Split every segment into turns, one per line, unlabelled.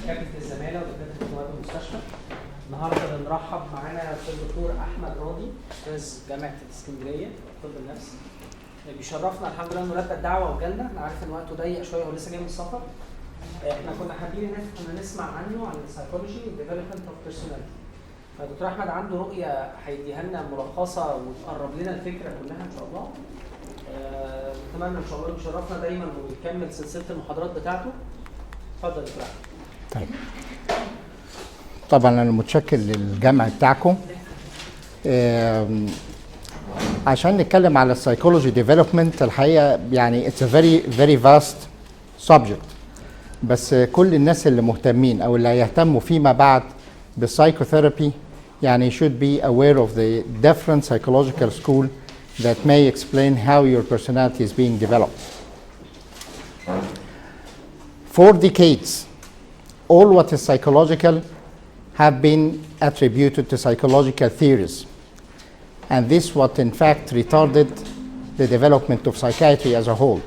دكاتره الزماله ودكاتره مواد المستشفى. النهارده بنرحب معانا في الدكتور احمد راضي استاذ جامعه اسكندريه طب النفس. بيشرفنا الحمد لله انه لبى الدعوه وجالنا، انا عارف ان وقته ضيق شويه ولسه جاي من السفر. احنا كنا حابين ان احنا نسمع عنه عن السايكولوجي والديفلوبمنت اوف بيرسوناليتي. فدكتور احمد عنده رؤيه هيديها لنا ملخصه وتقرب لنا الفكره كلها ان شاء الله. نتمنى ان شاء الله يشرفنا دايما ويكمل سلسله المحاضرات بتاعته. اتفضل يا دكتور احمد.
طيب. طبعا انا متشكر للجامعه بتاعكم. عشان نتكلم على السايكولوجي ديفلوبمنت الحقيقه يعني it's a very vast subject. بس كل الناس اللي مهتمين او اللي هيهتموا فيما بعد بالسايكوثيرابي يعني should be aware of the different psychological school that may explain how your personality is being developed. For decades, all what is psychological have been attributed to psychological theories. And this what in fact retarded the development of psychiatry as a whole.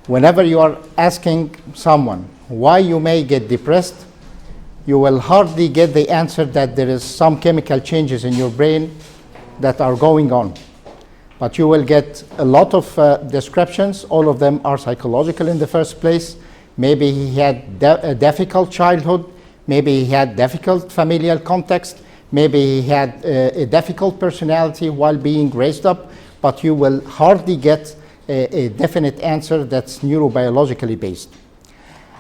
Whenever you are asking someone why you may get depressed, you will hardly get the answer that there is some chemical changes in your brain that are going on. But you will get a lot of descriptions. All of them are psychological in the first place. Maybe he had a difficult childhood. Maybe he had difficult familial context. Maybe he had a difficult personality while being raised up. But you will hardly get a definite answer that's neurobiologically based.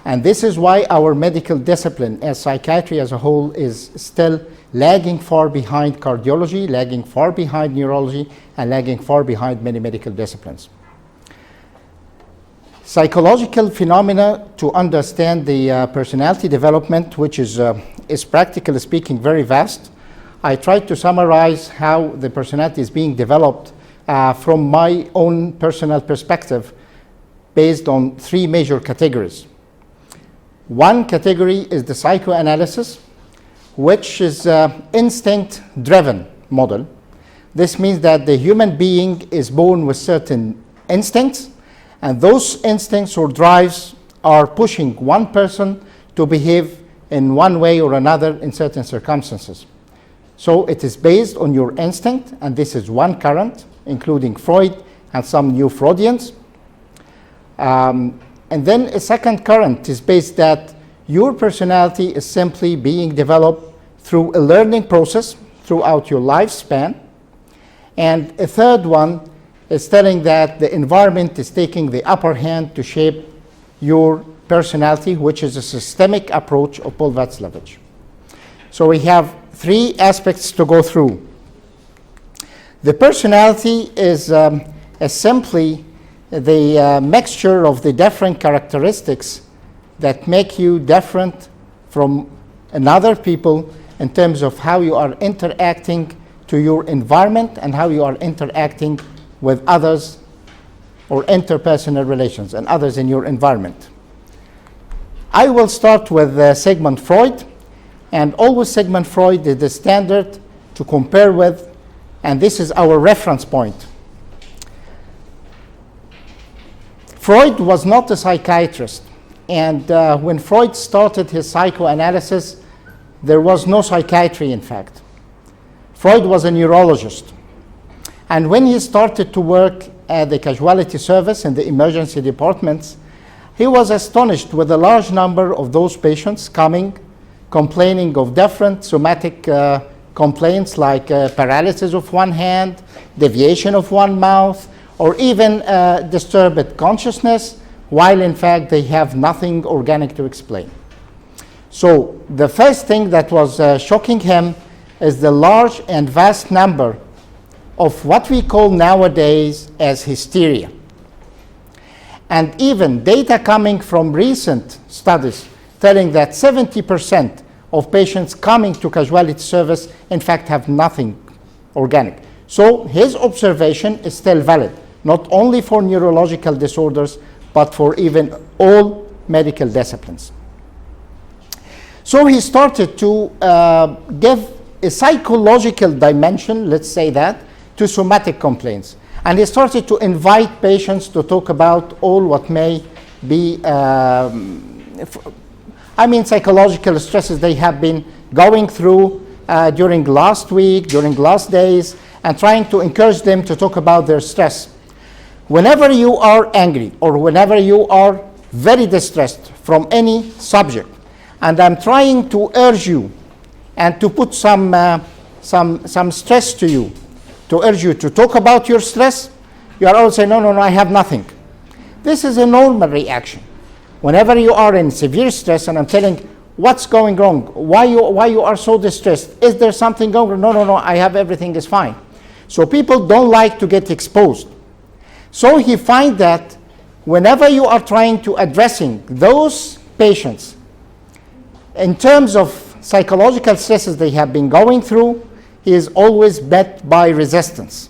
And this is why our medical discipline as psychiatry as a whole is still lagging far behind cardiology, lagging far behind neurology, and lagging far behind many medical disciplines. Psychological phenomena to understand the personality development, which is practically speaking very vast. I tried to summarize how the personality is being developed from my own personal perspective based on three major categories. One category is the psychoanalysis, which is instinct-driven model. This means that the human being is born with certain instincts, and those instincts or drives are pushing one person to behave in one way or another in certain circumstances. So it is based on your instinct, and this is one current, including Freud and some new Freudians. And then a second current is based that your personality is simply being developed through a learning process throughout your lifespan. And a third one is telling that the environment is taking the upper hand to shape your personality, which is a systemic approach of Paul Watzlawick. So we have three aspects to go through. The personality is simply the mixture of the different characteristics that make you different from another people in terms of how you are interacting to your environment and how you are interacting with others or interpersonal relations and others in your environment. I will start with Sigmund Freud, and always Sigmund Freud is the standard to compare with, and this is our reference point. Freud was not a psychiatrist, and when Freud started his psychoanalysis, there was no psychiatry, in fact. Freud was a neurologist. And when he started to work at the casualty service in the emergency departments, he was astonished with a large number of those patients coming, complaining of different somatic complaints like paralysis of one hand, deviation of one mouth, or even disturbed consciousness, while in fact they have nothing organic to explain. So the first thing that was shocking him is the large and vast number of what we call nowadays as hysteria. And even data coming from recent studies telling that 70% of patients coming to casualty service in fact have nothing organic. So his observation is still valid, not only for neurological disorders, but for even all medical disciplines. So he started to give a psychological dimension, let's say that, to somatic complaints. And he started to invite patients to talk about all what may be I mean psychological stresses they have been going through during last week, during last days, and trying to encourage them to talk about their stress. Whenever you are angry or whenever you are very distressed from any subject, and I'm trying to urge you and to put some stress to you, to urge you to talk about your stress, you are always saying, no, I have nothing. This is a normal reaction. Whenever you are in severe stress and I'm telling, what's going wrong? Why you are so distressed? Is there something going on? No, I have everything is fine. So people don't like to get exposed. So he finds that whenever you are trying to addressing those patients in terms of psychological stresses they have been going through, he is always met by resistance.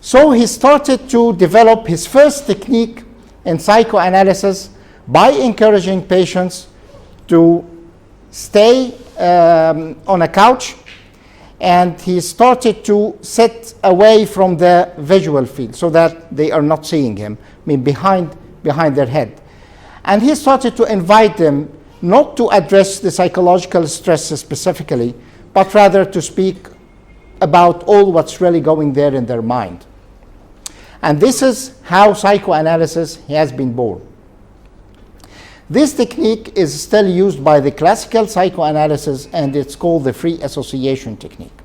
So he started to develop his first technique in psychoanalysis by encouraging patients to stay on a couch, and he started to sit away from the visual field so that they are not seeing him, I mean behind their head. And he started to invite them not to address the psychological stresses specifically, but rather to speak about all what's really going there in their mind. And this is how psychoanalysis has been born. This technique is still used by the classical psychoanalysis, and it's called the free association technique.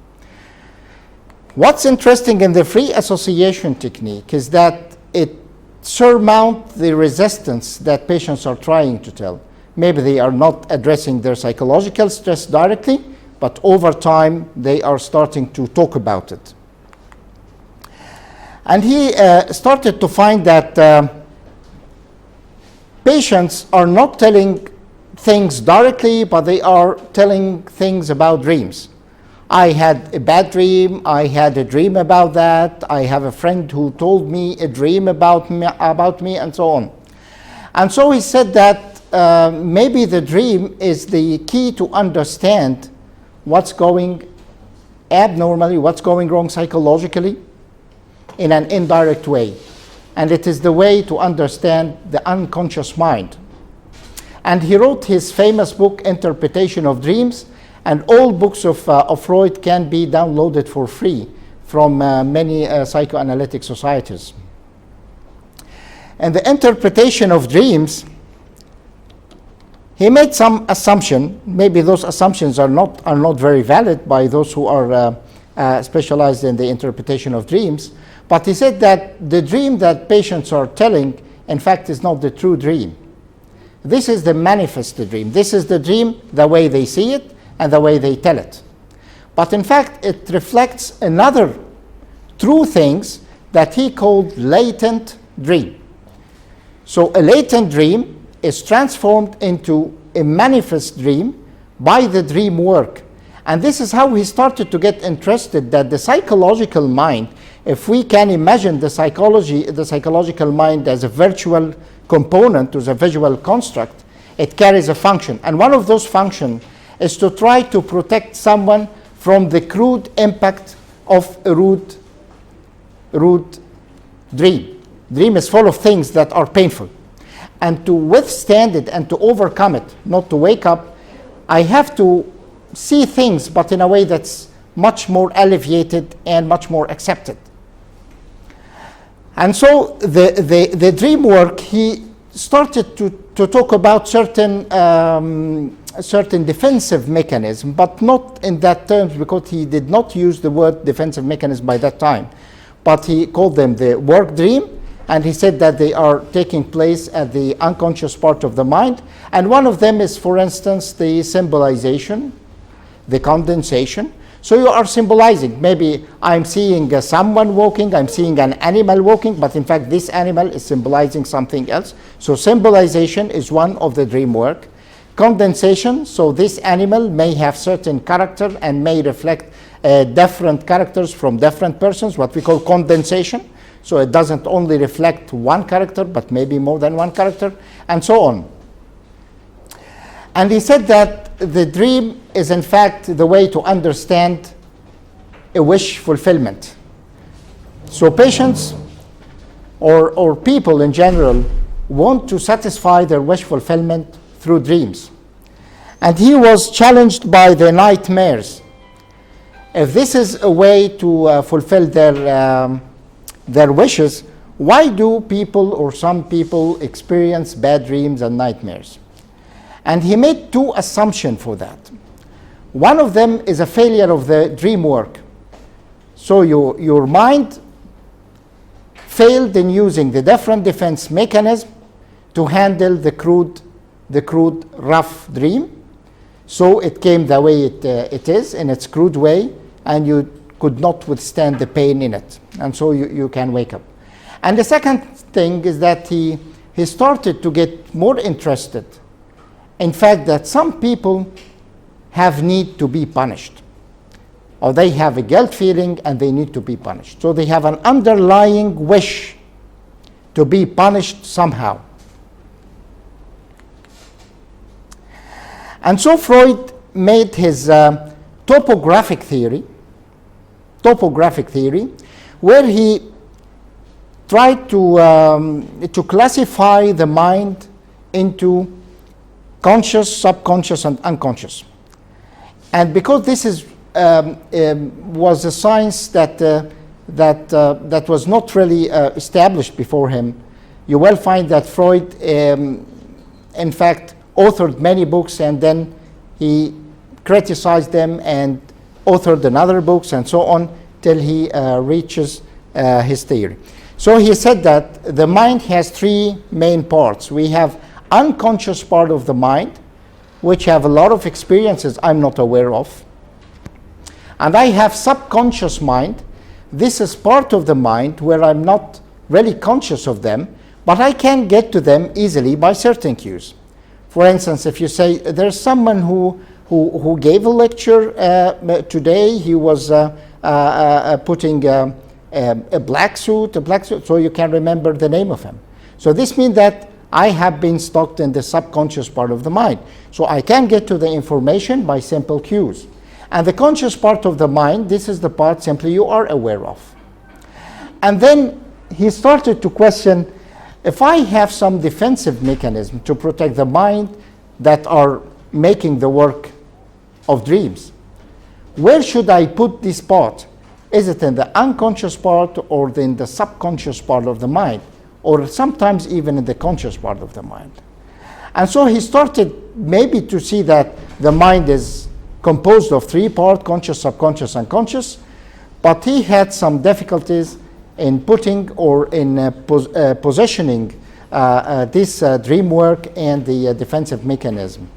What's interesting in the free association technique is that it surmounts the resistance that patients are trying to tell. Maybe they are not addressing their psychological stress directly, but over time they are starting to talk about it. And he started to find that patients are not telling things directly, but they are telling things about dreams. I had a bad dream, I had a dream about that, I have a friend who told me a dream about me, and so on. And so he said that maybe the dream is the key to understand what's going abnormally, what's going wrong psychologically in an indirect way. And it is the way to understand the unconscious mind. And he wrote his famous book, Interpretation of Dreams, and all books of Freud can be downloaded for free from many psychoanalytic societies. And the interpretation of dreams, he made some assumption. Maybe those assumptions are not very valid by those who are specialized in the interpretation of dreams. But he said that the dream that patients are telling, in fact, is not the true dream. This is the manifest dream. This is the dream the way they see it and the way they tell it. But in fact, it reflects another true things that he called latent dream. So a latent dream is transformed into a manifest dream by the dream work. And this is how he started to get interested that the psychological mind, if we can imagine the psychological mind as a virtual component to the visual construct, it carries a function. And one of those functions is to try to protect someone from the crude impact of a rude dream. Dream is full of things that are painful. And to withstand it and to overcome it, not to wake up, I have to see things, but in a way that's much more alleviated and much more accepted. And so the dream work, he started to talk about certain defensive mechanism, but not in that terms, because he did not use the word defensive mechanism by that time. But he called them the work dream, and he said that they are taking place at the unconscious part of the mind. And one of them is, for instance, the symbolization, the condensation. So you are symbolizing. Maybe I'm seeing someone walking, I'm seeing an animal walking, but in fact this animal is symbolizing something else. So symbolization is one of the dream work. Condensation, so this animal may have certain character and may reflect different characters from different persons, what we call condensation. So it doesn't only reflect one character, but maybe more than one character, and so on. And he said that the dream is in fact the way to understand a wish fulfillment. So patients or people in general want to satisfy their wish fulfillment through dreams. And he was challenged by the nightmares. If this is a way to fulfill their wishes, why do people or some people experience bad dreams and nightmares? And he made two assumptions for that. One of them is a failure of the dream work. So your mind failed in using the different defense mechanism to handle the crude rough dream. So it came the way it is, in its crude way, and you could not withstand the pain in it. And so you can wake up. And the second thing is that he started to get more interested in fact that some people have need to be punished, or they have a guilt feeling and they need to be punished. So they have an underlying wish to be punished somehow. And so Freud made his topographic theory, where he tried to classify the mind into conscious, subconscious, and unconscious. And because this was a science that was not really established before him, you will find that Freud, in fact, authored many books, and then he criticized them and authored another books and so on till he reaches his theory. So he said that the mind has three main parts. We have unconscious part of the mind, which have a lot of experiences I'm not aware of. And I have subconscious mind. This is part of the mind where I'm not really conscious of them, but I can get to them easily by certain cues. For instance, if you say there's someone who gave a lecture today, he was putting a black suit, so you can remember the name of him. So this means that I have been stuck in the subconscious part of the mind. So I can get to the information by simple cues. And the conscious part of the mind, this is the part simply you are aware of. And then he started to question, if I have some defensive mechanism to protect the mind that are making the work of dreams, where should I put this part? Is it in the unconscious part or in the subconscious part of the mind, or sometimes even in the conscious part of the mind? And so he started maybe to see that the mind is composed of three parts, conscious, subconscious, and conscious, but he had some difficulties in putting or in positioning this dream work and the defensive mechanism.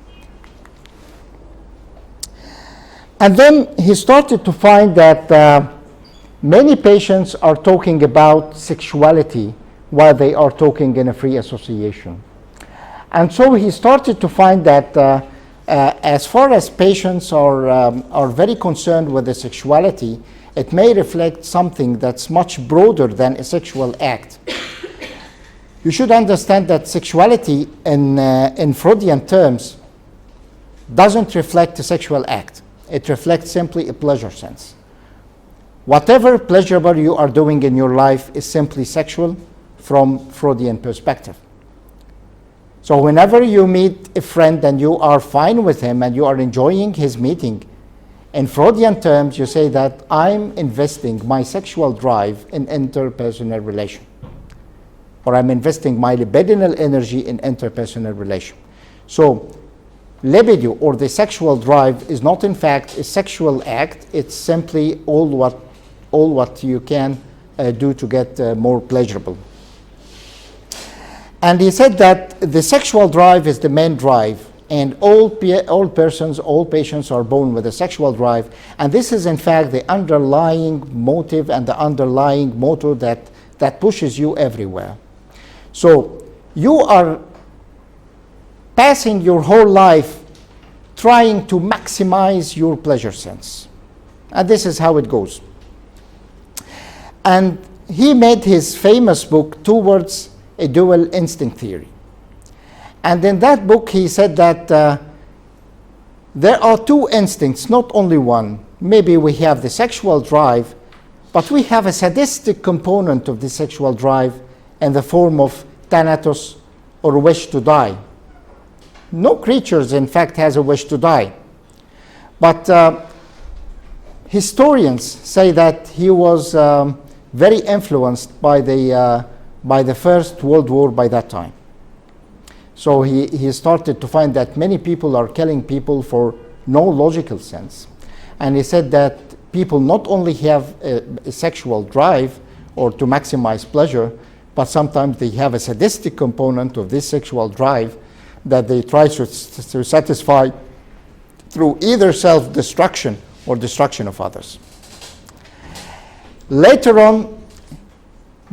And then he started to find that many patients are talking about sexuality while they are talking in a free association. And so he started to find that as far as patients are very concerned with the sexuality, it may reflect something that's much broader than a sexual act. You should understand that sexuality in Freudian terms doesn't reflect a sexual act. It reflects simply a pleasure sense. Whatever pleasurable you are doing in your life is simply sexual from Freudian perspective. So whenever you meet a friend and you are fine with him and you are enjoying his meeting, in Freudian terms, you say that I'm investing my sexual drive in interpersonal relation, or I'm investing my libidinal energy in interpersonal relation. So libido, or the sexual drive, is not in fact a sexual act. It's simply all what you can do to get more pleasurable. And he said that the sexual drive is the main drive, and all patients are born with a sexual drive, and this is in fact the underlying motive and the underlying motto that pushes you everywhere. So you are passing your whole life trying to maximize your pleasure sense, and this is how it goes. And he made his famous book Towards a Dual Instinct Theory. And in that book he said that there are two instincts, not only one. Maybe we have the sexual drive, but we have a sadistic component of the sexual drive in the form of thanatos, or wish to die. No creatures, in fact, has a wish to die. But historians say that he was very influenced by the First World War by that time. So he started to find that many people are killing people for no logical sense. And he said that people not only have a sexual drive or to maximize pleasure, but sometimes they have a sadistic component of this sexual drive that they try to satisfy through either self-destruction or destruction of others. Later on,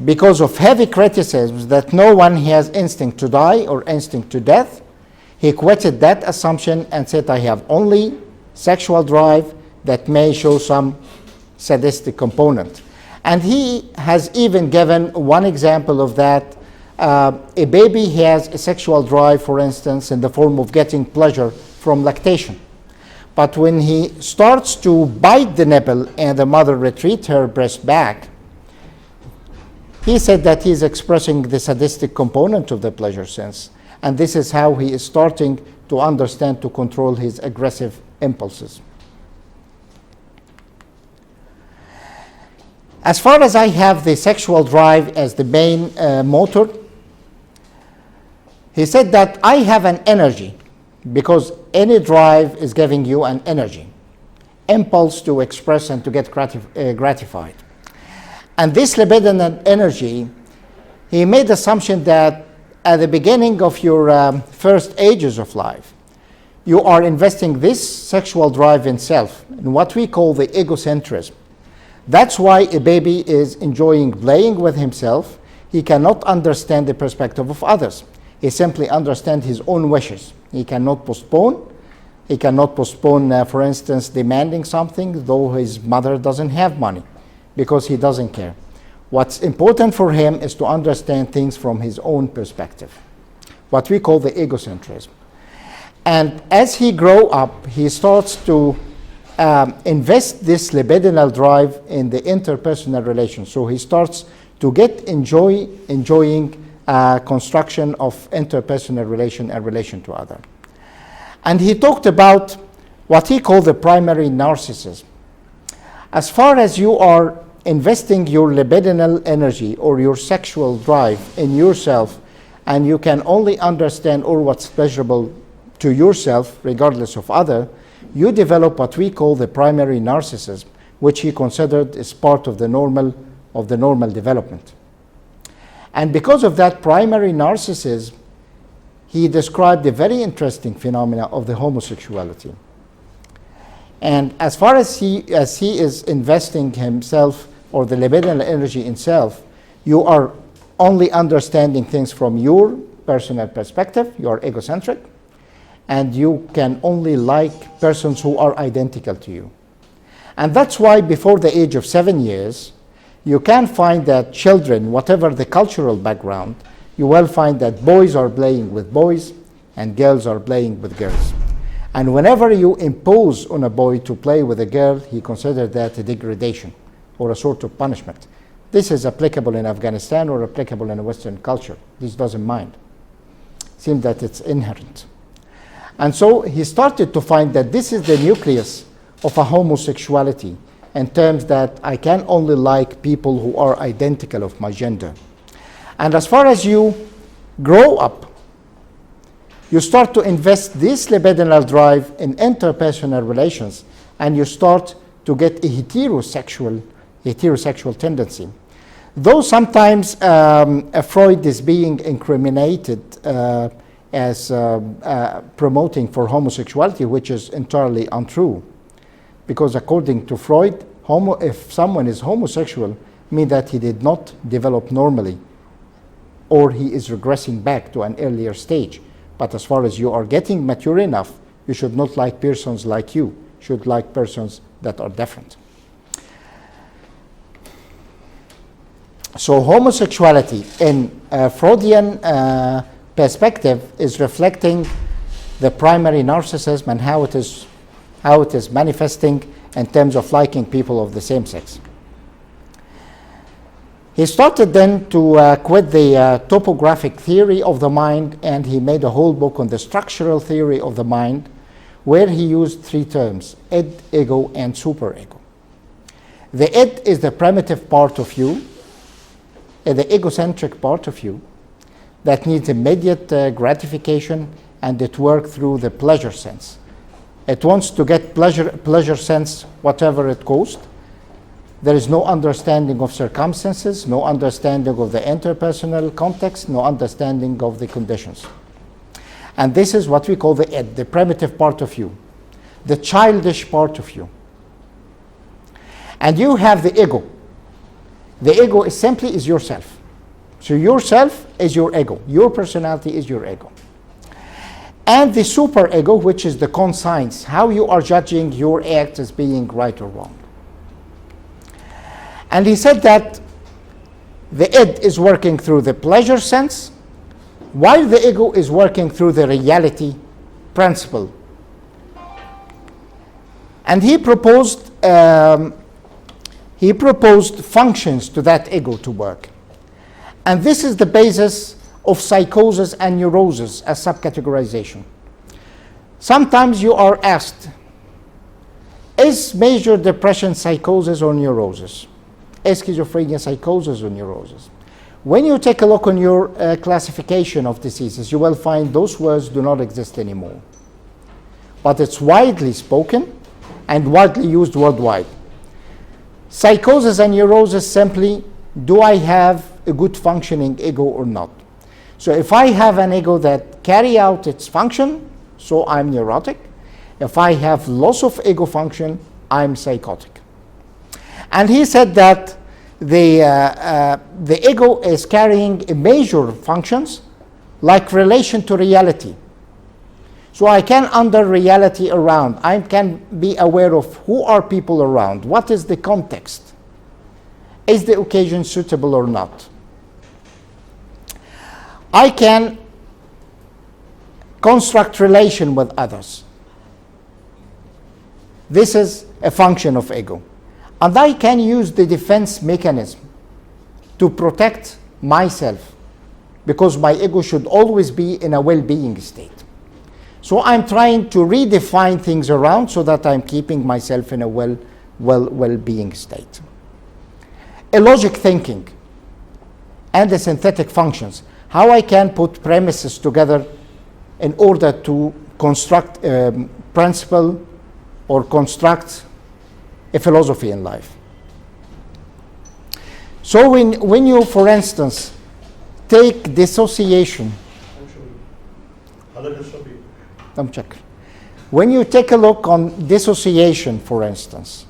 because of heavy criticisms that no one has instinct to die or instinct to death, he quitted that assumption and said, I have only sexual drive that may show some sadistic component. And he has even given one example of that. A baby has a sexual drive, for instance, in the form of getting pleasure from lactation. But when he starts to bite the nipple and the mother retreats her breast back, he said that he's expressing the sadistic component of the pleasure sense. And this is how he is starting to understand to control his aggressive impulses. As far as I have the sexual drive as the main motor, he said that I have an energy, because any drive is giving you an energy, impulse to express and to get gratified. And this libidinal energy, he made the assumption that at the beginning of your first ages of life, you are investing this sexual drive in self, in what we call the egocentrism. That's why a baby is enjoying playing with himself. He cannot understand the perspective of others. He simply understands his own wishes. He cannot postpone. He cannot postpone, for instance, demanding something, though his mother doesn't have money, because he doesn't care. What's important for him is to understand things from his own perspective, what we call the egocentrism. And as he grows up, he starts to invest this libidinal drive in the interpersonal relations. So he starts to get enjoying construction of interpersonal relation and relation to other. And he talked about what he called the primary narcissism. As far as you are investing your libidinal energy or your sexual drive in yourself, and you can only understand all what's pleasurable to yourself, regardless of other, you develop what we call the primary narcissism, which he considered as part of the normal development. And because of that primary narcissism, he described a very interesting phenomena of the homosexuality. And as far as he is investing himself or the libidinal energy in self, you are only understanding things from your personal perspective, you are egocentric, and you can only like persons who are identical to you. And that's why before the age of 7 years, you can find that children, whatever the cultural background, you will find that boys are playing with boys and girls are playing with girls. And whenever you impose on a boy to play with a girl, he considers that a degradation or a sort of punishment. This is applicable in Afghanistan or applicable in a Western culture. This doesn't mind. It seems that it's inherent. And so he started to find that this is the nucleus of a homosexuality, in terms that I can only like people who are identical of my gender. And as far as you grow up, you start to invest this libidinal drive in interpersonal relations, and you start to get a heterosexual tendency. Though sometimes Freud is being incriminated as promoting for homosexuality, which is entirely untrue. Because according to Freud, if someone is homosexual, means that he did not develop normally, or he is regressing back to an earlier stage. But as far as you are getting mature enough, you should not like persons like you. You should like persons that are different. So homosexuality in Freudian perspective is reflecting the primary narcissism and how it is manifesting in terms of liking people of the same sex. He started then to quit the topographic theory of the mind, and he made a whole book on the structural theory of the mind, where he used three terms: id, ego, and superego. The id is the primitive part of you, the egocentric part of you, that needs immediate gratification, and it works through the pleasure sense. It wants to get pleasure sense whatever it costs. There is no understanding of circumstances, no understanding of the interpersonal context, no understanding of the conditions. And this is what we call the id, the primitive part of you, the childish part of you. And you have the ego. The ego is simply yourself. So yourself is your ego. Your personality is your ego. And the superego, which is the conscience, how you are judging your act as being right or wrong. And he said that the id is working through the pleasure sense, while the ego is working through the reality principle. And he proposed functions to that ego to work. And this is the basis of psychosis and neurosis as subcategorization. Sometimes you are asked, is major depression psychosis or neurosis? Is schizophrenia psychosis or neurosis? When you take a look on your classification of diseases, you will find those words do not exist anymore. But it's widely spoken and widely used worldwide. Psychosis and neurosis simply, do I have a good functioning ego or not? So if I have an ego that carry out its function, so I'm neurotic. If I have loss of ego function, I'm psychotic. And he said that the ego is carrying major functions like relation to reality. So I can under reality around. I can be aware of who are people around. What is the context? Is the occasion suitable or not? I can construct relation with others. This is a function of ego. And I can use the defense mechanism to protect myself, because my ego should always be in a well-being state. So I'm trying to redefine things around so that I'm keeping myself in a well-being state. A logic thinking and the synthetic functions, how I can put premises together in order to construct a principle or construct a philosophy in life. So when you, for instance, take dissociation, when you take a look on dissociation, for instance,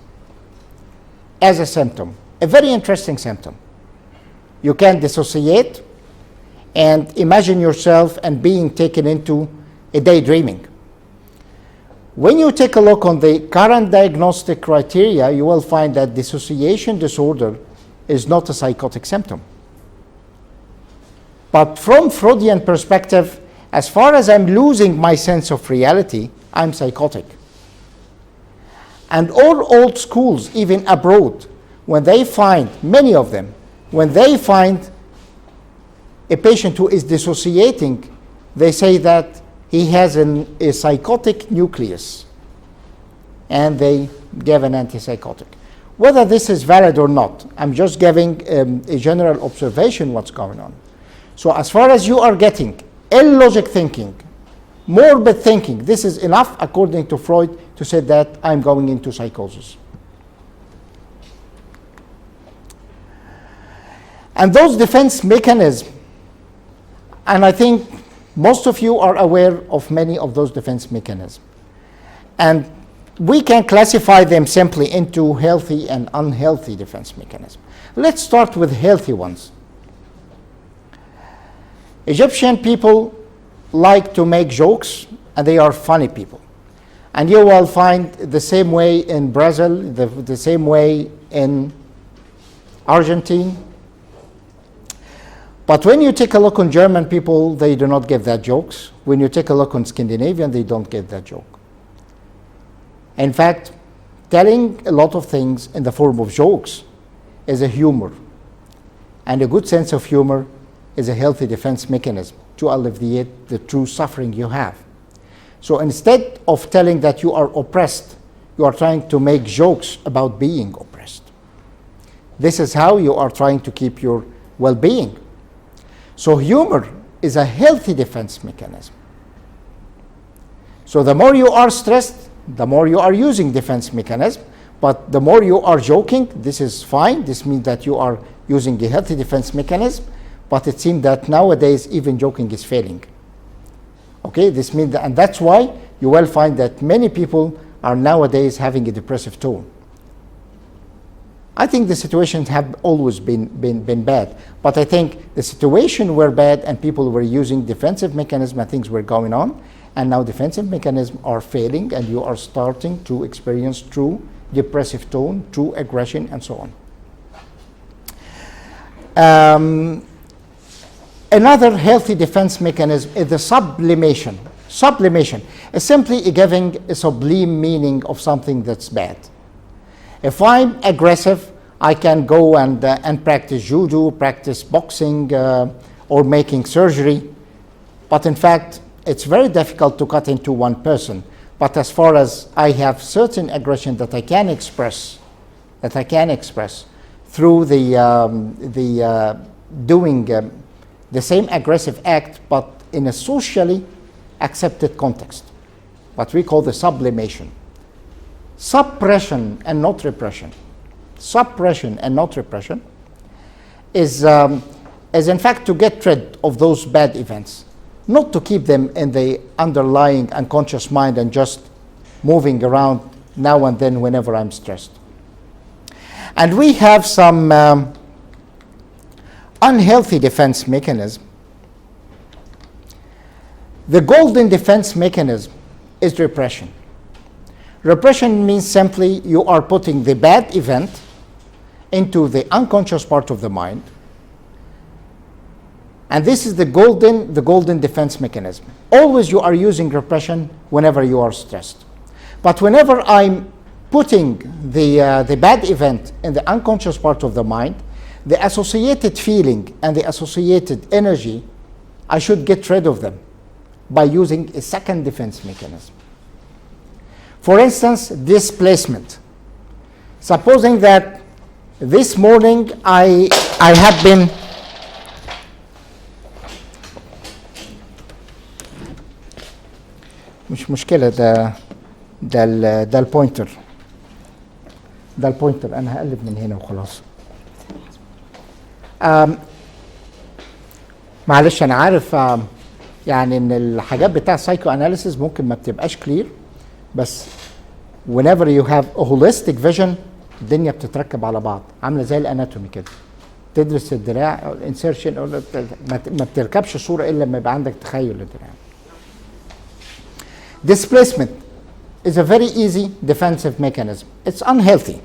as a symptom, a very interesting symptom. You can dissociate and imagine yourself and being taken into a daydreaming. When you take a look on the current diagnostic criteria, you will find that dissociation disorder is not a psychotic symptom. But from Freudian perspective, as far as I'm losing my sense of reality, I'm psychotic. And all old schools, even abroad, when they find, many of them, when they find a patient who is dissociating, they say that he has a psychotic nucleus, and they give an antipsychotic. Whether this is valid or not, I'm just giving a general observation what's going on. So as far as you are getting illogic thinking, morbid thinking, this is enough, according to Freud, to say that I'm going into psychosis. And those defense mechanisms, and I think most of you are aware of many of those defense mechanisms. And we can classify them simply into healthy and unhealthy defense mechanisms. Let's start with healthy ones. Egyptian people like to make jokes, and they are funny people. And you will find the same way in Brazil, the same way in Argentina. But when you take a look on German people, they do not give that jokes. When you take a look on Scandinavian, they don't give that joke. In fact, telling a lot of things in the form of jokes is a humor. And a good sense of humor is a healthy defense mechanism to alleviate the true suffering you have. So instead of telling that you are oppressed, you are trying to make jokes about being oppressed. This is how you are trying to keep your well-being. So humor is a healthy defense mechanism. So the more you are stressed, the more you are using defense mechanism, but the more you are joking, this is fine. This means that you are using a healthy defense mechanism, but it seems that nowadays even joking is failing. Okay, this means that, and that's why you will find that many people are nowadays having a depressive tone. I think the situations have always been bad, but I think the situation were bad and people were using defensive mechanisms and things were going on, and now defensive mechanisms are failing and you are starting to experience true depressive tone, true aggression, and so on. Another healthy defense mechanism is the sublimation. Sublimation is simply giving a sublime meaning of something that's bad. If I'm aggressive, I can go and practice judo, practice boxing, or making surgery. But in fact, it's very difficult to cut into one person. But as far as I have certain aggression that I can express, through doing the same aggressive act, but in a socially accepted context, what we call the sublimation. Suppression and not repression. Suppression and not repression is in fact to get rid of those bad events, not to keep them in the underlying unconscious mind and just moving around now and then whenever I'm stressed. And we have some unhealthy defense mechanism. The golden defense mechanism is repression. Repression means simply you are putting the bad event into the unconscious part of the mind. And this is the golden defense mechanism. Always you are using repression whenever you are stressed. But whenever I'm putting the bad event in the unconscious part of the mind, the associated feeling and the associated energy, I should get rid of them by using a second defense mechanism. For instance, displacement. Supposing that this morning I have been مش مشكلة ده البوينتر أنا هقلب من هنا وخلاص. معلش أنا عارف يعني إن الحاجات بتاع psycho analysis ممكن ما بتبقاش clear، بس whenever you have a holistic vision الدنيا بتتركب على بعض، عاملة زي الاناتومي كده. تدرس الدراع أو الانسيرشن أو ما بتركبش صورة إلا لما يبقى عندك تخيل للدراع. Displacement is a very easy defensive mechanism. It's unhealthy.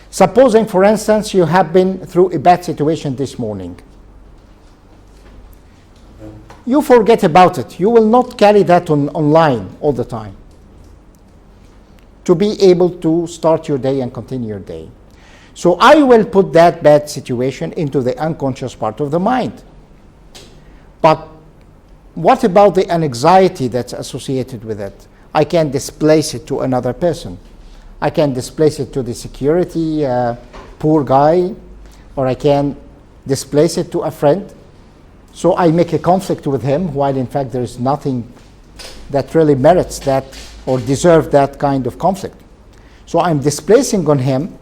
Supposing, for instance, you have been through a bad situation this morning. You forget about it. You will not carry that online all the time to be able to start your day and continue your day. So I will put that bad situation into the unconscious part of the mind. But what about the anxiety that's associated with it? I can displace it to another person. I can displace it to the security poor guy, or I can displace it to a friend. So I make a conflict with him, while in fact there is nothing that really merits that or deserves that kind of conflict. So I'm displacing on him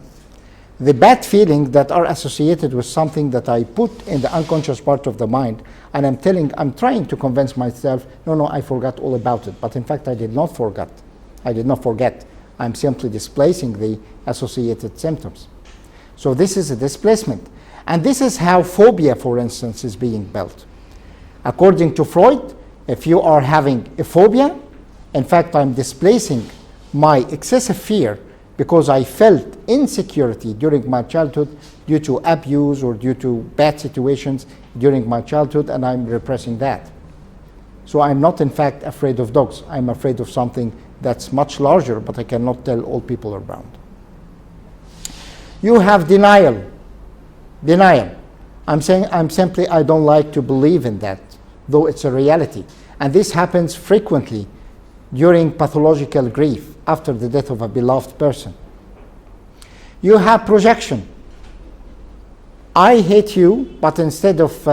the bad feelings that are associated with something that I put in the unconscious part of the mind, and I'm trying to convince myself, no, I forgot all about it. But in fact, I did not forget. I'm simply displacing the associated symptoms. So this is a displacement. And this is how phobia, for instance, is being built. According to Freud, if you are having a phobia, in fact, I'm displacing my excessive fear because I felt insecurity during my childhood due to abuse or due to bad situations during my childhood, and I'm repressing that. So I'm not, in fact, afraid of dogs. I'm afraid of something that's much larger, but I cannot tell all people around. You have denial. I'm saying I don't like to believe in that, though it's a reality. And this happens frequently during pathological grief after the death of a beloved person. You have projection. I hate you, but instead of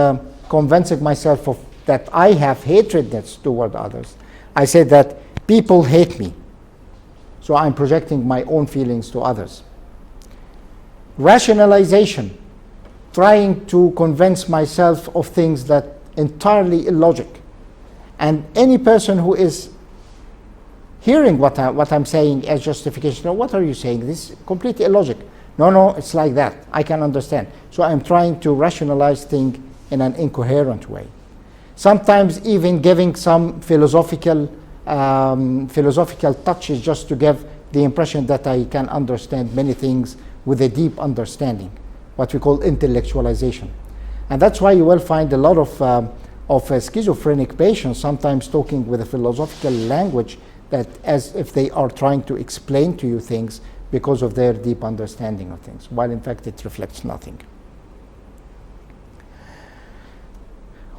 convincing myself of that I have hatred toward others, I say that people hate me. So I'm projecting my own feelings to others. Rationalization, trying to convince myself of things that entirely illogic. And any person who is hearing what I'm saying as justification, oh, what are you saying? This is completely illogic. No, it's like that. I can understand. So I'm trying to rationalize things in an incoherent way. Sometimes even giving some philosophical touches just to give the impression that I can understand many things with a deep understanding, what we call intellectualization. And that's why you will find a lot of schizophrenic patients sometimes talking with a philosophical language that as if they are trying to explain to you things because of their deep understanding of things, while in fact it reflects nothing.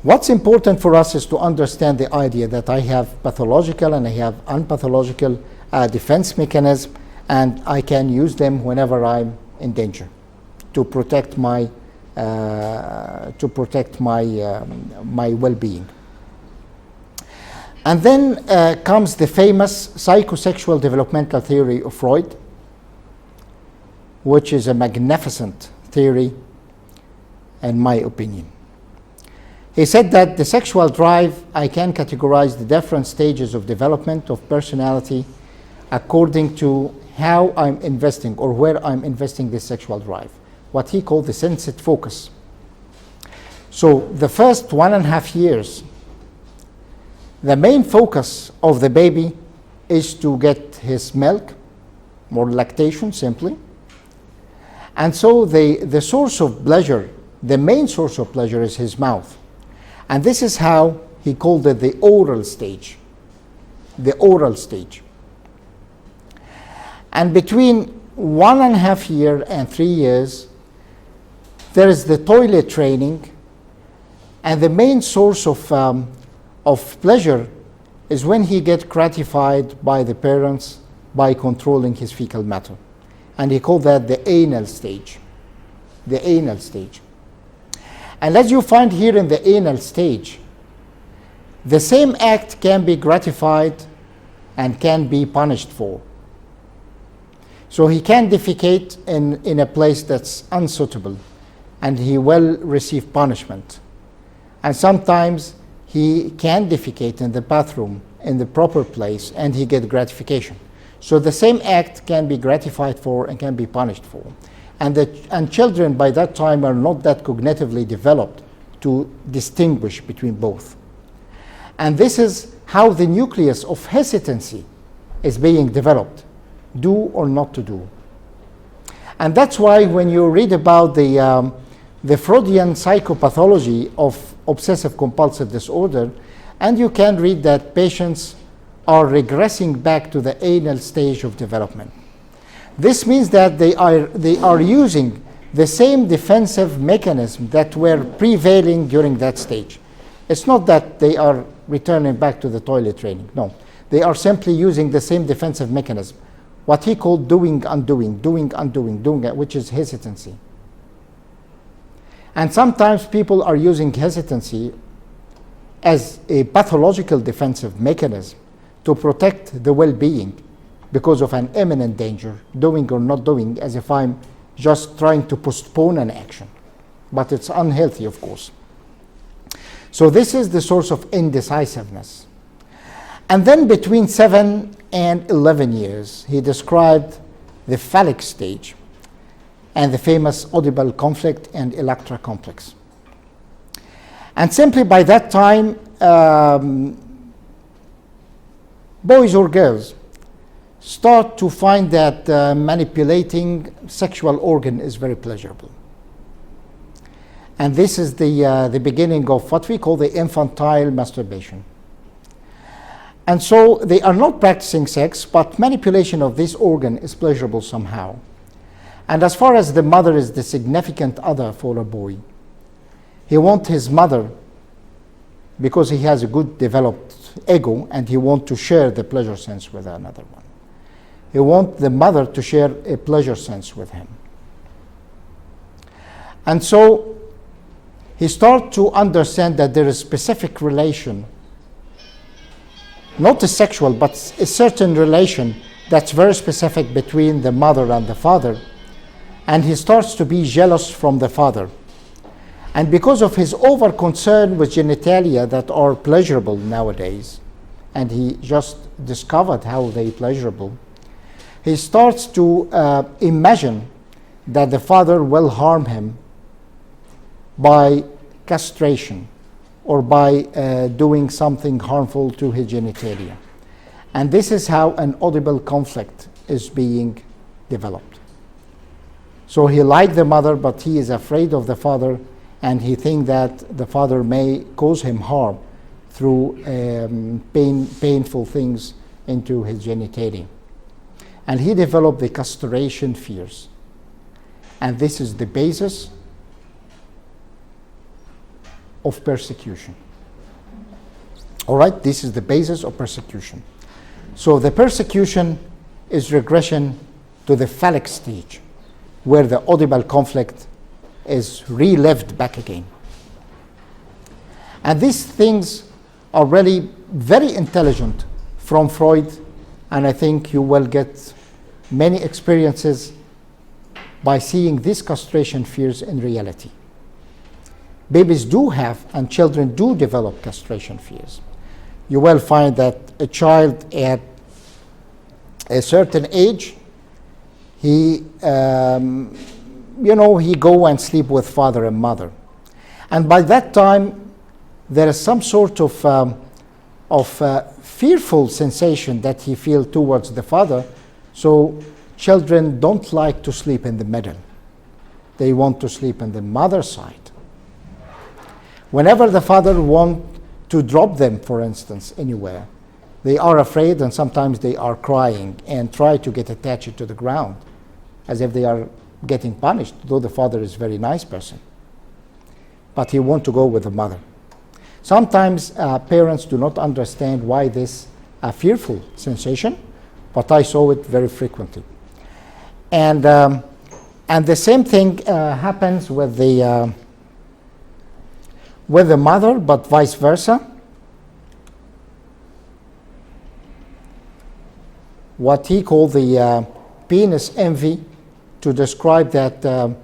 What's important for us is to understand the idea that I have pathological and I have unpathological defense mechanism, and I can use them whenever I'm in danger to protect my my well-being. And then comes the famous psychosexual developmental theory of Freud, which is a magnificent theory in my opinion. He said that the sexual drive, I can categorize the different stages of development of personality according to how I'm investing or where I'm investing this sexual drive, what he called the sensate focus. So the first 1.5 years, the main focus of the baby is to get his milk, or lactation simply. And so the source of pleasure, the main source of pleasure is his mouth. And this is how he called it the oral stage. The oral stage. And between 1.5 years and 3 years, there is the toilet training, and the main source of pleasure is when he gets gratified by the parents by controlling his fecal matter. And he called that the anal stage. The anal stage. And as you find here in the anal stage, the same act can be gratified and can be punished for. So he can defecate in a place that's unsuitable, and he will receive punishment. And sometimes he can defecate in the bathroom in the proper place, and he gets gratification. So the same act can be gratified for and can be punished for. And children by that time are not that cognitively developed to distinguish between both. And this is how the nucleus of hesitancy is being developed, do or not to do. And that's why when you read about the Freudian psychopathology of obsessive compulsive disorder, and you can read that patients are regressing back to the anal stage of development. This means that they are using the same defensive mechanism that were prevailing during that stage. It's not that they are returning back to the toilet training. No, they are simply using the same defensive mechanism, what he called doing, undoing, which is hesitancy. And sometimes people are using hesitancy as a pathological defensive mechanism to protect the well-being because of an imminent danger, doing or not doing, as if I'm just trying to postpone an action. But it's unhealthy, of course. So this is the source of indecisiveness. And then between 7 and 11 years, he described the phallic stage and the famous audible conflict and Electra complex. And simply by that time, boys or girls start to find that manipulating sexual organ is very pleasurable. And this is the beginning of what we call the infantile masturbation. And so they are not practicing sex, but manipulation of this organ is pleasurable somehow. And as far as the mother is the significant other for a boy, He wants his mother, because he has a good developed ego, and he wants to share the pleasure sense with another one. He wants the mother to share a pleasure sense with him. And so he starts to understand that there is a specific relation, not a sexual, but a certain relation that's very specific between the mother and the father. And he starts to be jealous from the father. And because of his over concern with genitalia that are pleasurable nowadays, and he just discovered how they pleasurable, he starts to imagine that the father will harm him by castration or by doing something harmful to his genitalia. And this is how an audible conflict is being developed. So he likes the mother, but he is afraid of the father, and he thinks that the father may cause him harm through painful things into his genitalia. And he developed the castration fears. And this is the basis of persecution. All right, this is the basis of persecution. So the persecution is regression to the phallic stage, where the audible conflict is relived back again. And these things are really very intelligent from Freud, and I think you will get many experiences by seeing these castration fears in reality. Babies do have, and children do develop castration fears. You will find that a child at a certain age, he go and sleep with father and mother. And by that time, there is some sort of fearful sensation that he feels towards the father. So children don't like to sleep in the middle. They want to sleep on the mother's side. Whenever the father wants to drop them, for instance, anywhere, they are afraid, and sometimes they are crying and try to get attached to the ground as if they are getting punished, though the father is a very nice person. But he wants to go with the mother. Sometimes parents do not understand why this fearful sensation, but I saw it very frequently. And the same thing happens with the mother, but vice versa. What he called the penis envy, to describe that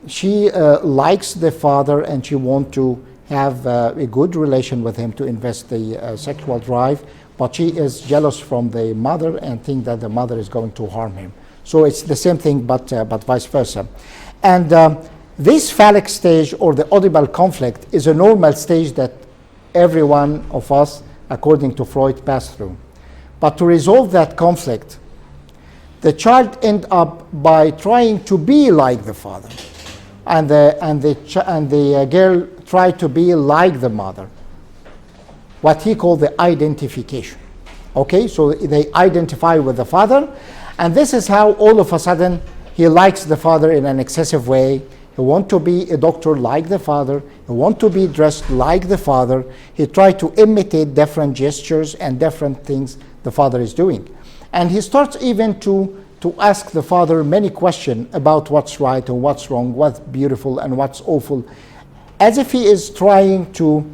she likes the father and she wants to have a good relation with him to invest the sexual drive, but she is jealous from the mother and thinks that the mother is going to harm him. So it's the same thing, but vice versa. And this phallic stage, or the audible conflict, is a normal stage that every one of us, according to Freud, passed through. But to resolve that conflict, the child ends up by trying to be like the father, and the girl tried to be like the mother. What he called the identification. Okay, so they identify with the father, and this is how all of a sudden he likes the father in an excessive way. He wants to be a doctor like the father. He wants to be dressed like the father. He tries to imitate different gestures and different things the father is doing. And he starts even to ask the father many questions about what's right and what's wrong, what's beautiful and what's awful, as if he is trying to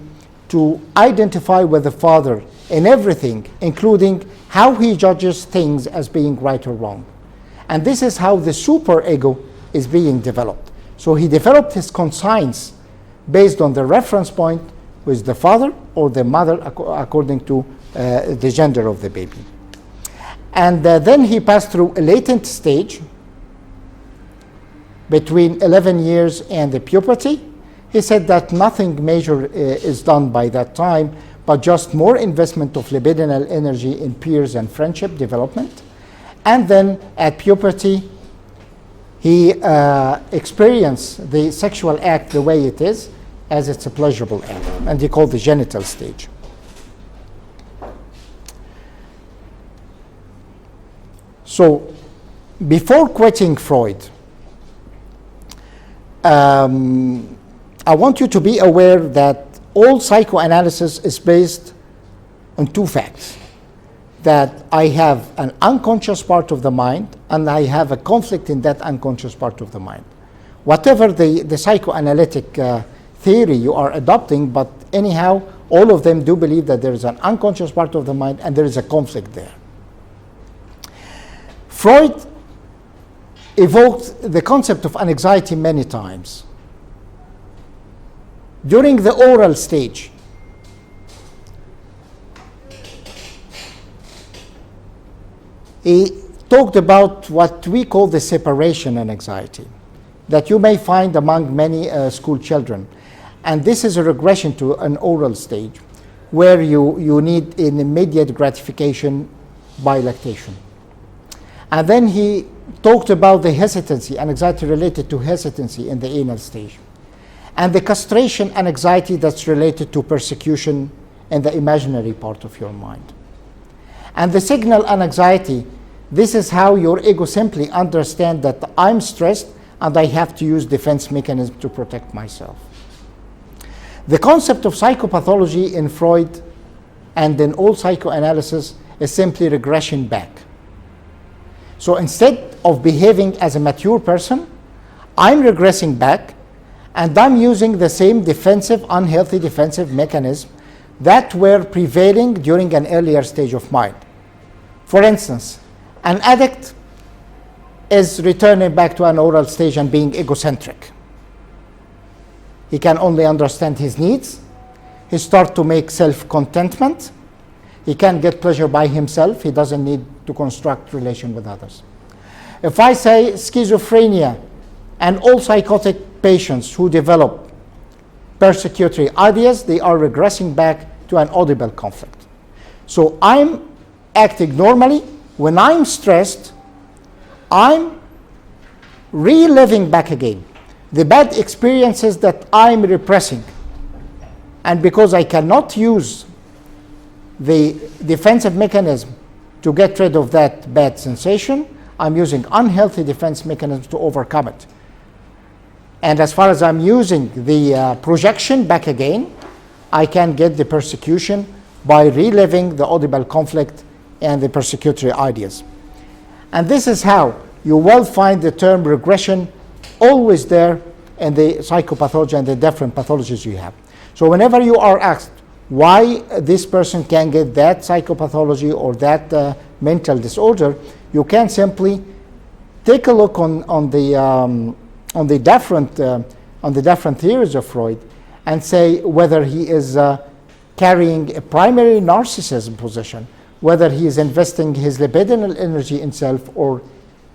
identify with the father in everything, including how he judges things as being right or wrong. And this is how the superego is being developed. So he developed his conscience based on the reference point with the father or the mother according to the gender of the baby. And then he passed through a latent stage between 11 years and the puberty. He said that nothing major is done by that time, but just more investment of libidinal energy in peers and friendship development. And then at puberty, he experienced the sexual act the way it is, as it's a pleasurable act, and he called the genital stage. So before quitting Freud, I want you to be aware that all psychoanalysis is based on two facts. That I have an unconscious part of the mind and I have a conflict in that unconscious part of the mind. Whatever the psychoanalytic theory you are adopting, but anyhow, all of them do believe that there is an unconscious part of the mind and there is a conflict there. Freud evoked the concept of anxiety many times. During the oral stage, he talked about what we call the separation anxiety that you may find among many school children. And this is a regression to an oral stage where you need an immediate gratification by lactation. And then he talked about the hesitancy, anxiety related to hesitancy in the anal stage. And the castration anxiety that's related to persecution in the imaginary part of your mind. And the signal anxiety, this is how your ego simply understands that I'm stressed and I have to use defense mechanism to protect myself. The concept of psychopathology in Freud and in all psychoanalysis is simply regression back. So instead of behaving as a mature person, I'm regressing back and I'm using the same defensive, unhealthy defensive mechanism that were prevailing during an earlier stage of mind. For instance, an addict is returning back to an oral stage and being egocentric. He can only understand his needs. He starts to make self-contentment. He can get pleasure by himself. He doesn't need to construct relation with others. If I say schizophrenia and all psychotic patients who develop persecutory ideas, they are regressing back to an audible conflict. So I'm acting normally. When I'm stressed, I'm reliving back again the bad experiences that I'm repressing. And because I cannot use the defensive mechanism to get rid of that bad sensation, I'm using unhealthy defense mechanisms to overcome it. And as far as I'm using the projection back again, I can get the persecution by reliving the audible conflict and the persecutory ideas. And this is how you will find the term regression always there in the psychopathology and the different pathologies you have. So whenever you are asked why this person can get that psychopathology or that mental disorder, you can simply take a look on the different theories of Freud and say whether he is carrying a primary narcissism position, whether he is investing his libidinal energy in self or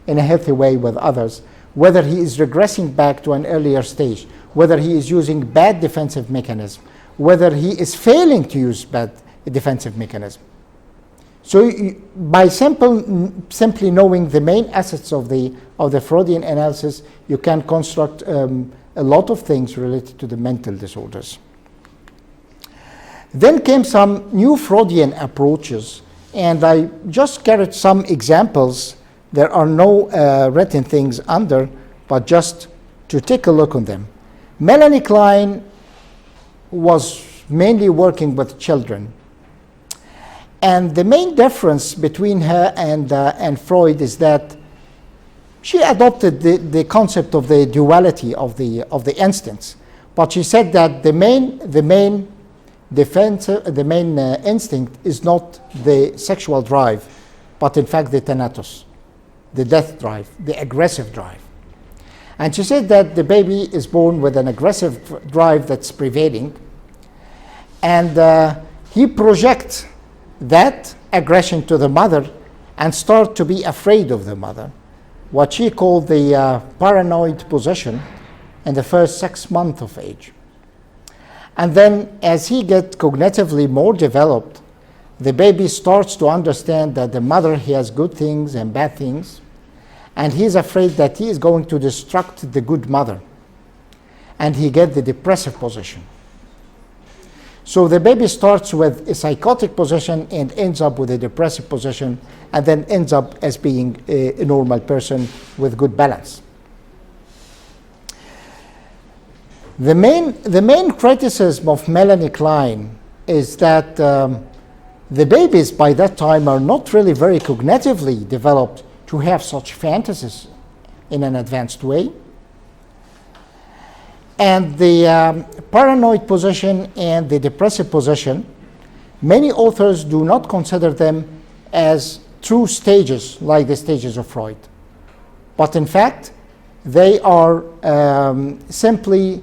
in a healthy way with others, whether he is regressing back to an earlier stage, whether he is using bad defensive mechanism, whether he is failing to use bad defensive mechanism. So by simply knowing the main assets of the Freudian analysis, you can construct a lot of things related to the mental disorders. Then came some new Freudian approaches, and I just carried some examples. There are no written things under, but just to take a look on them. Melanie Klein was mainly working with children. And the main difference between her and Freud is that she adopted the concept of the duality of the instincts. But she said that the main instinct is not the sexual drive, but in fact the thanatos, the death drive, the aggressive drive. And she said that the baby is born with an aggressive drive that's prevailing, and he projects that aggression to the mother and start to be afraid of the mother, what she called the paranoid possession in the first 6 months of age. And then as he gets cognitively more developed, the baby starts to understand that the mother has good things and bad things, and he's afraid that he is going to destruct the good mother, and he gets the depressive position. So the baby starts with a psychotic position and ends up with a depressive position, and then ends up as being a normal person with good balance. The main criticism of Melanie Klein is that the babies by that time are not really very cognitively developed to have such fantasies in an advanced way. And the paranoid position and the depressive position, many authors do not consider them as true stages like the stages of Freud. But in fact, they are simply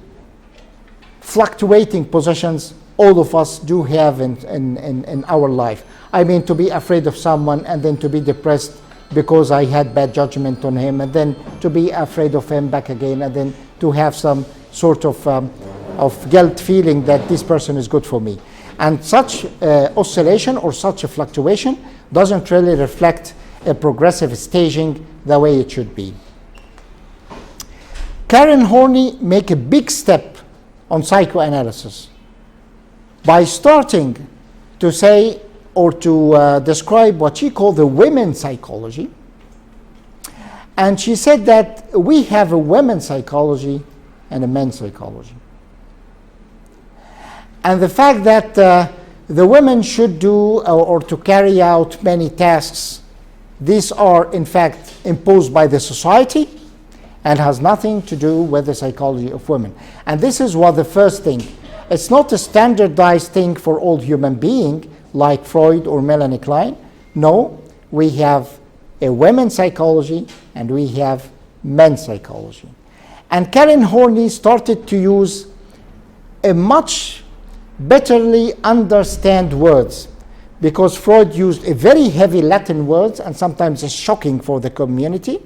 fluctuating positions all of us do have in our life. I mean, to be afraid of someone and then to be depressed because I had bad judgment on him, and then to be afraid of him back again, and then to have some sort of guilt feeling that this person is good for me. And such oscillation or such a fluctuation doesn't really reflect a progressive staging the way it should be. Karen Horney make a big step on psychoanalysis by starting to say or to describe what she called the women's psychology. And she said that we have a women's psychology and a men's psychology. And the fact that the women should do or to carry out many tasks, these are in fact imposed by the society and has nothing to do with the psychology of women. And this is what the first thing. It's not a standardized thing for all human beings like Freud or Melanie Klein. No, we have a women's psychology and we have men's psychology. And Karen Horney started to use a much betterly understand words, because Freud used a very heavy Latin words and sometimes it's shocking for the community.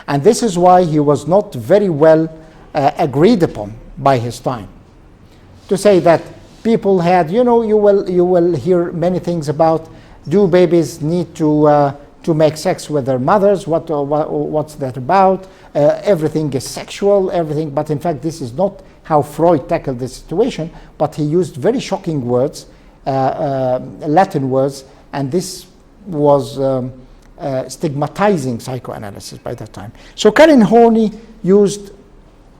And this is why he was not very well agreed upon by his time. To say that people had, you know, you will hear many things about, do babies need to make sex with their mothers? What's that about? Everything is sexual, everything. But in fact, this is not how Freud tackled the situation. But he used very shocking words, Latin words, and this was stigmatizing psychoanalysis by that time. So Karen Horney used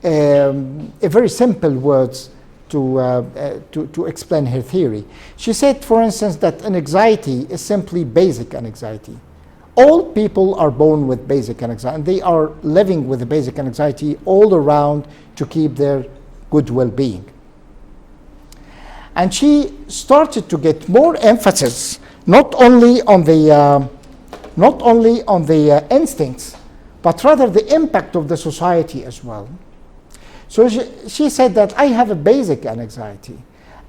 a very simple words to explain her theory. She said, for instance, that an anxiety is simply basic anxiety. All people are born with basic anxiety, and they are living with the basic anxiety all around to keep their good well-being. And she started to get more emphasis not only on the instincts, but rather the impact of the society as well. So she said that I have a basic anxiety,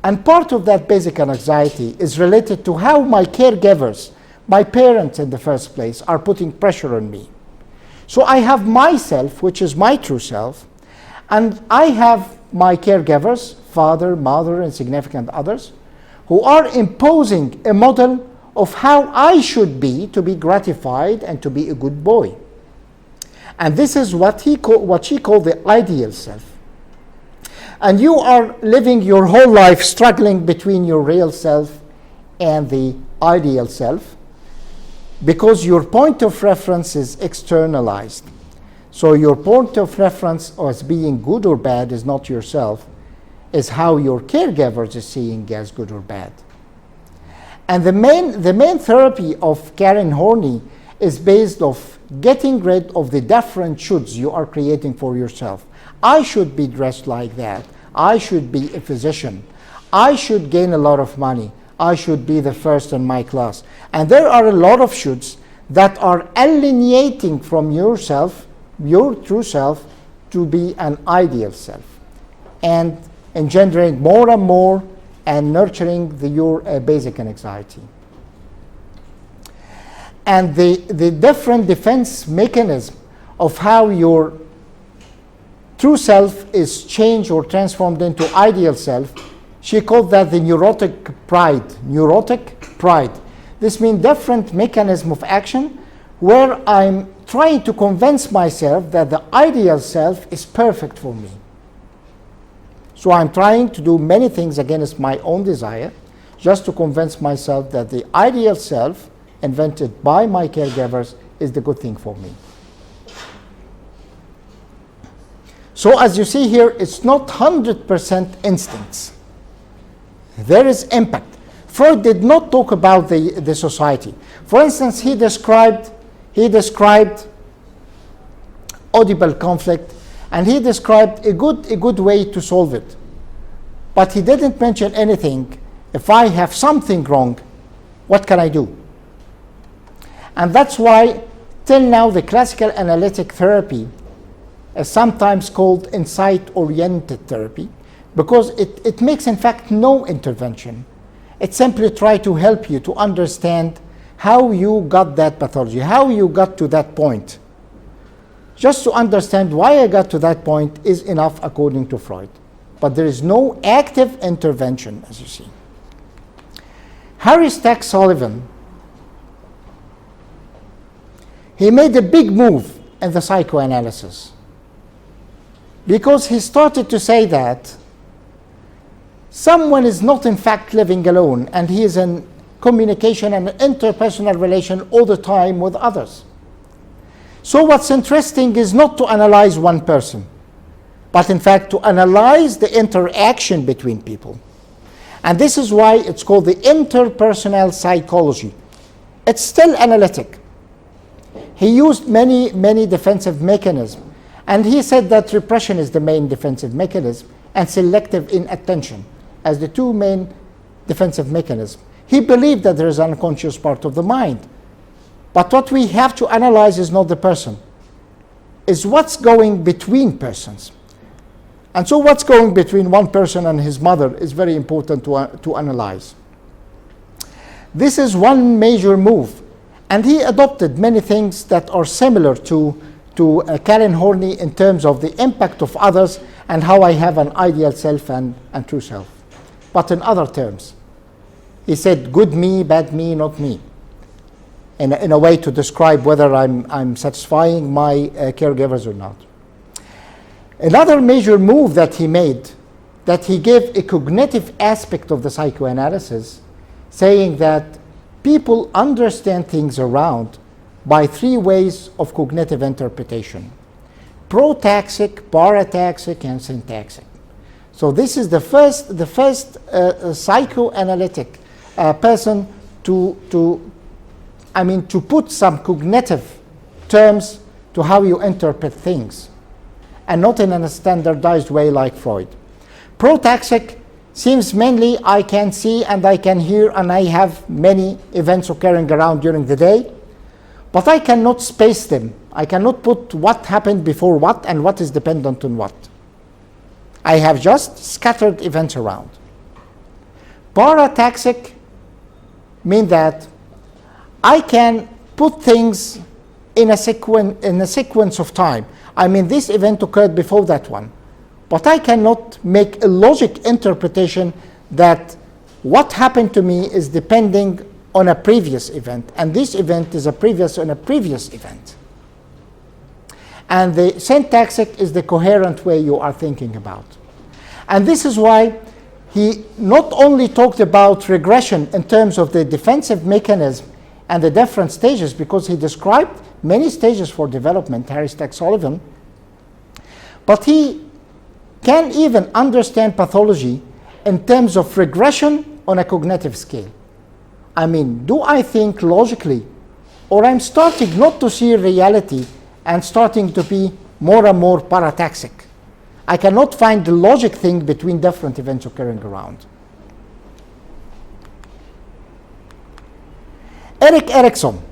and part of that basic anxiety is related to how my caregivers, my parents in the first place, are putting pressure on me. So I have myself, which is my true self, and I have my caregivers, father, mother, and significant others, who are imposing a model of how I should be to be gratified and to be a good boy. And this is what she called the ideal self. And you are living your whole life struggling between your real self and the ideal self, because your point of reference is externalized. So your point of reference as being good or bad is not yourself, is how your caregivers are seeing as good or bad. And the main therapy of Karen Horney is based off getting rid of the different shoulds you are creating for yourself. I should be dressed like that. I should be a physician. I should gain a lot of money. I should be the first in my class. And there are a lot of shoulds that are alienating from yourself, your true self, to be an ideal self, and engendering more and more and nurturing your basic anxiety. And the different defense mechanism of how your true self is changed or transformed into ideal self, she called that the neurotic pride. Neurotic pride. This means different mechanism of action where I'm trying to convince myself that the ideal self is perfect for me. So I'm trying to do many things against my own desire just to convince myself that the ideal self invented by my caregivers is the good thing for me. So as you see here, it's not 100% instance. There is impact. Freud did not talk about the society. For instance, he described audible conflict, and he described a good way to solve it. But he didn't mention anything. If I have something wrong, what can I do? And that's why, till now, the classical analytic therapy is sometimes called insight-oriented therapy, because it makes, in fact, no intervention. It simply tries to help you to understand how you got that pathology, how you got to that point. Just to understand why I got to that point is enough according to Freud. But there is no active intervention, as you see. Harry Stack Sullivan, he made a big move in the psychoanalysis, because he started to say that someone is not in fact living alone, and he is in communication and interpersonal relation all the time with others. So what's interesting is not to analyze one person, but in fact to analyze the interaction between people. And this is why it's called the interpersonal psychology. It's still analytic. He used many defensive mechanisms, and he said that repression is the main defensive mechanism and selective inattention as the two main defensive mechanisms. He believed that there is an unconscious part of the mind. But what we have to analyze is not the person, is what's going between persons. And so what's going between one person and his mother is very important to analyze. This is one major move. And he adopted many things that are similar to Karen Horney in terms of the impact of others and how I have an ideal self and true self. But in other terms, he said good me, bad me, not me, in a way to describe whether I'm satisfying my caregivers or not. Another major move that he made, that he gave a cognitive aspect of the psychoanalysis, saying that people understand things around by three ways of cognitive interpretation: protaxic, parataxic, and syntaxic. So this is the first psychoanalytic person to put some cognitive terms to how you interpret things, and not in a standardized way like Freud. Protaxic seems mainly I can see and I can hear and I have many events occurring around during the day, but I cannot space them. I cannot put what happened before what and what is dependent on what. I have just scattered events around. Parataxic mean that I can put things in a sequence of time. I mean, this event occurred before that one, but I cannot make a logic interpretation that what happened to me is depending on a previous event, and this event is a previous on a previous event. And the syntaxic is the coherent way you are thinking about. And this is why he not only talked about regression in terms of the defensive mechanism and the different stages, because he described many stages for development, Harry Stack Sullivan, but he can even understand pathology in terms of regression on a cognitive scale. I mean, do I think logically, or I'm starting not to see reality and starting to be more and more parataxic? I cannot find the logic thing between different events occurring around. Erik Erikson,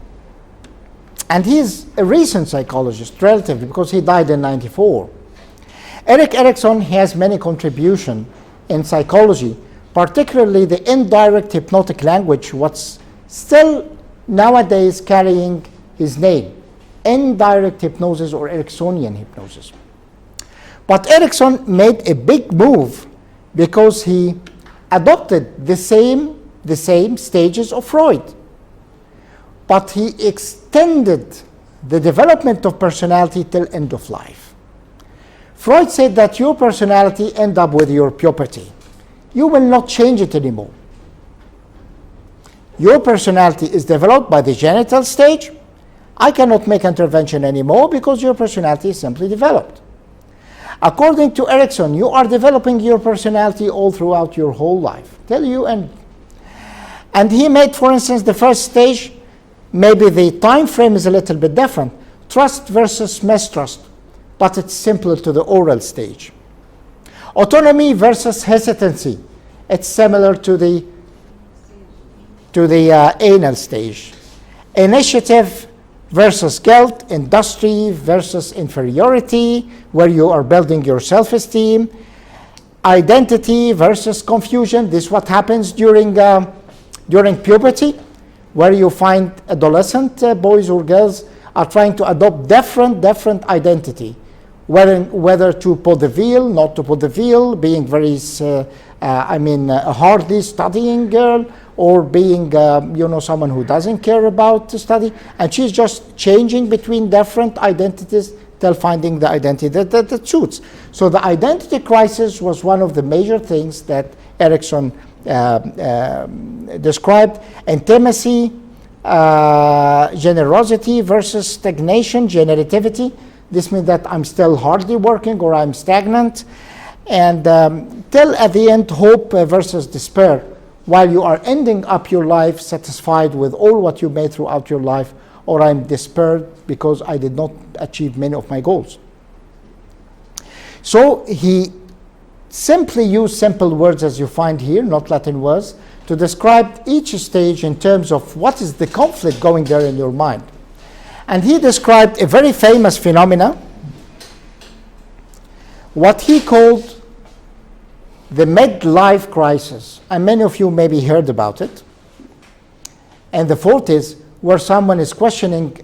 and he's a recent psychologist relatively because he died in '94. Erik Erikson has many contributions in psychology, particularly the indirect hypnotic language, what's still nowadays carrying his name, indirect hypnosis or Ericksonian hypnosis. But Erikson made a big move because he adopted the same stages of Freud, but he extended the development of personality till end of life. Freud said that your personality ends up with your puberty. You will not change it anymore. Your personality is developed by the genital stage. I cannot make intervention anymore because your personality is simply developed. According to Erikson, you are developing your personality all throughout your whole life, till you end. And he made, for instance, the first stage, maybe the time frame is a little bit different, trust versus mistrust, but it's simpler to the oral stage. Autonomy versus hesitancy, it's similar to the anal stage. Initiative versus guilt, industry versus inferiority, where you are building your self-esteem. Identity versus confusion, this is what happens during puberty, where you find adolescent boys or girls are trying to adopt different identity, whether to put the veil, not to put the veil, being very, a hardly studying girl, or being, someone who doesn't care about the study, and she's just changing between different identities till finding the identity that suits. So the identity crisis was one of the major things that Erikson described. Intimacy, generosity versus stagnation, generativity. This means that I'm still hardly working or I'm stagnant. And till at the end, hope versus despair, while you are ending up your life satisfied with all what you made throughout your life, or I'm despaired because I did not achieve many of my goals. So he simply used simple words, as you find here, not Latin words, to describe each stage in terms of what is the conflict going there in your mind. And he described a very famous phenomena, what he called the midlife crisis. And many of you maybe heard about it. And the 40s, where someone is questioning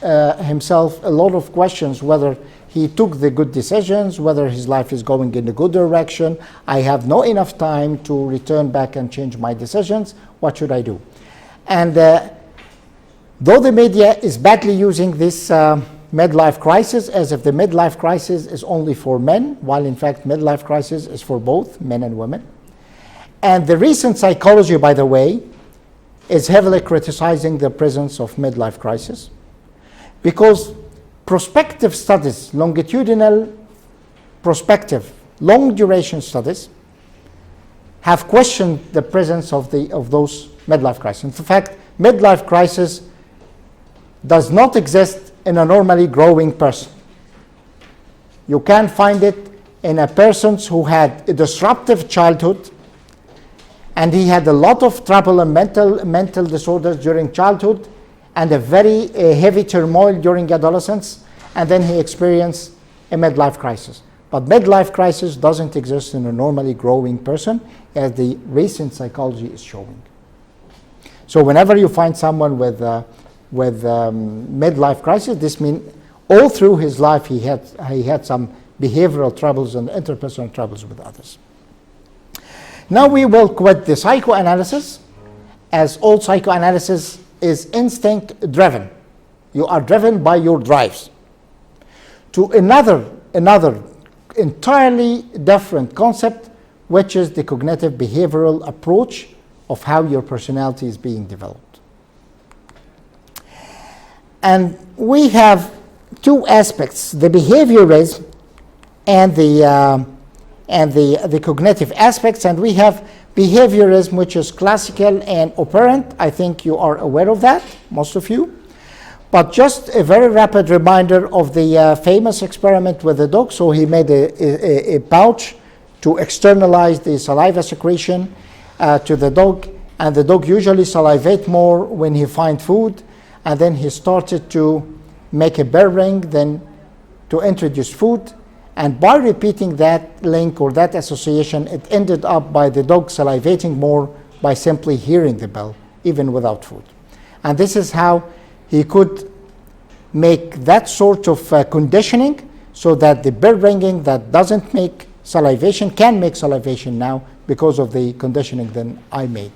himself a lot of questions, whether he took the good decisions, whether his life is going in a good direction. I have not enough time to return back and change my decisions. What should I do? And though the media is badly using this midlife crisis as if the midlife crisis is only for men, while in fact midlife crisis is for both men and women. And the recent psychology, by the way, is heavily criticizing the presence of midlife crisis, because prospective studies, longitudinal prospective, long duration studies, have questioned the presence of those midlife crises. In fact, midlife crisis does not exist in a normally growing person. You can find it in a person who had a disruptive childhood, and he had a lot of trouble and mental disorders during childhood, and a very heavy turmoil during adolescence, and then he experienced a midlife crisis. But midlife crisis doesn't exist in a normally growing person, as the recent psychology is showing. So whenever you find someone with midlife crisis, this means all through his life he had some behavioral troubles and interpersonal troubles with others. Now we will quit the psychoanalysis, as all psychoanalysis is instinct driven. You are driven by your drives. To another entirely different concept, which is the cognitive behavioral approach of how your personality is being developed. And we have two aspects, the behaviorism and the cognitive aspects, and we have behaviorism, which is classical and operant. I think you are aware of that, most of you. But just a very rapid reminder of the famous experiment with the dog. So he made a pouch to externalize the saliva secretion to the dog, and the dog usually salivates more when he finds food, and then he started to make a bell ring, then to introduce food. And by repeating that link or that association, it ended up by the dog salivating more by simply hearing the bell, even without food. And this is how he could make that sort of conditioning, so that the bell ringing that doesn't make salivation can make salivation now because of the conditioning that I made.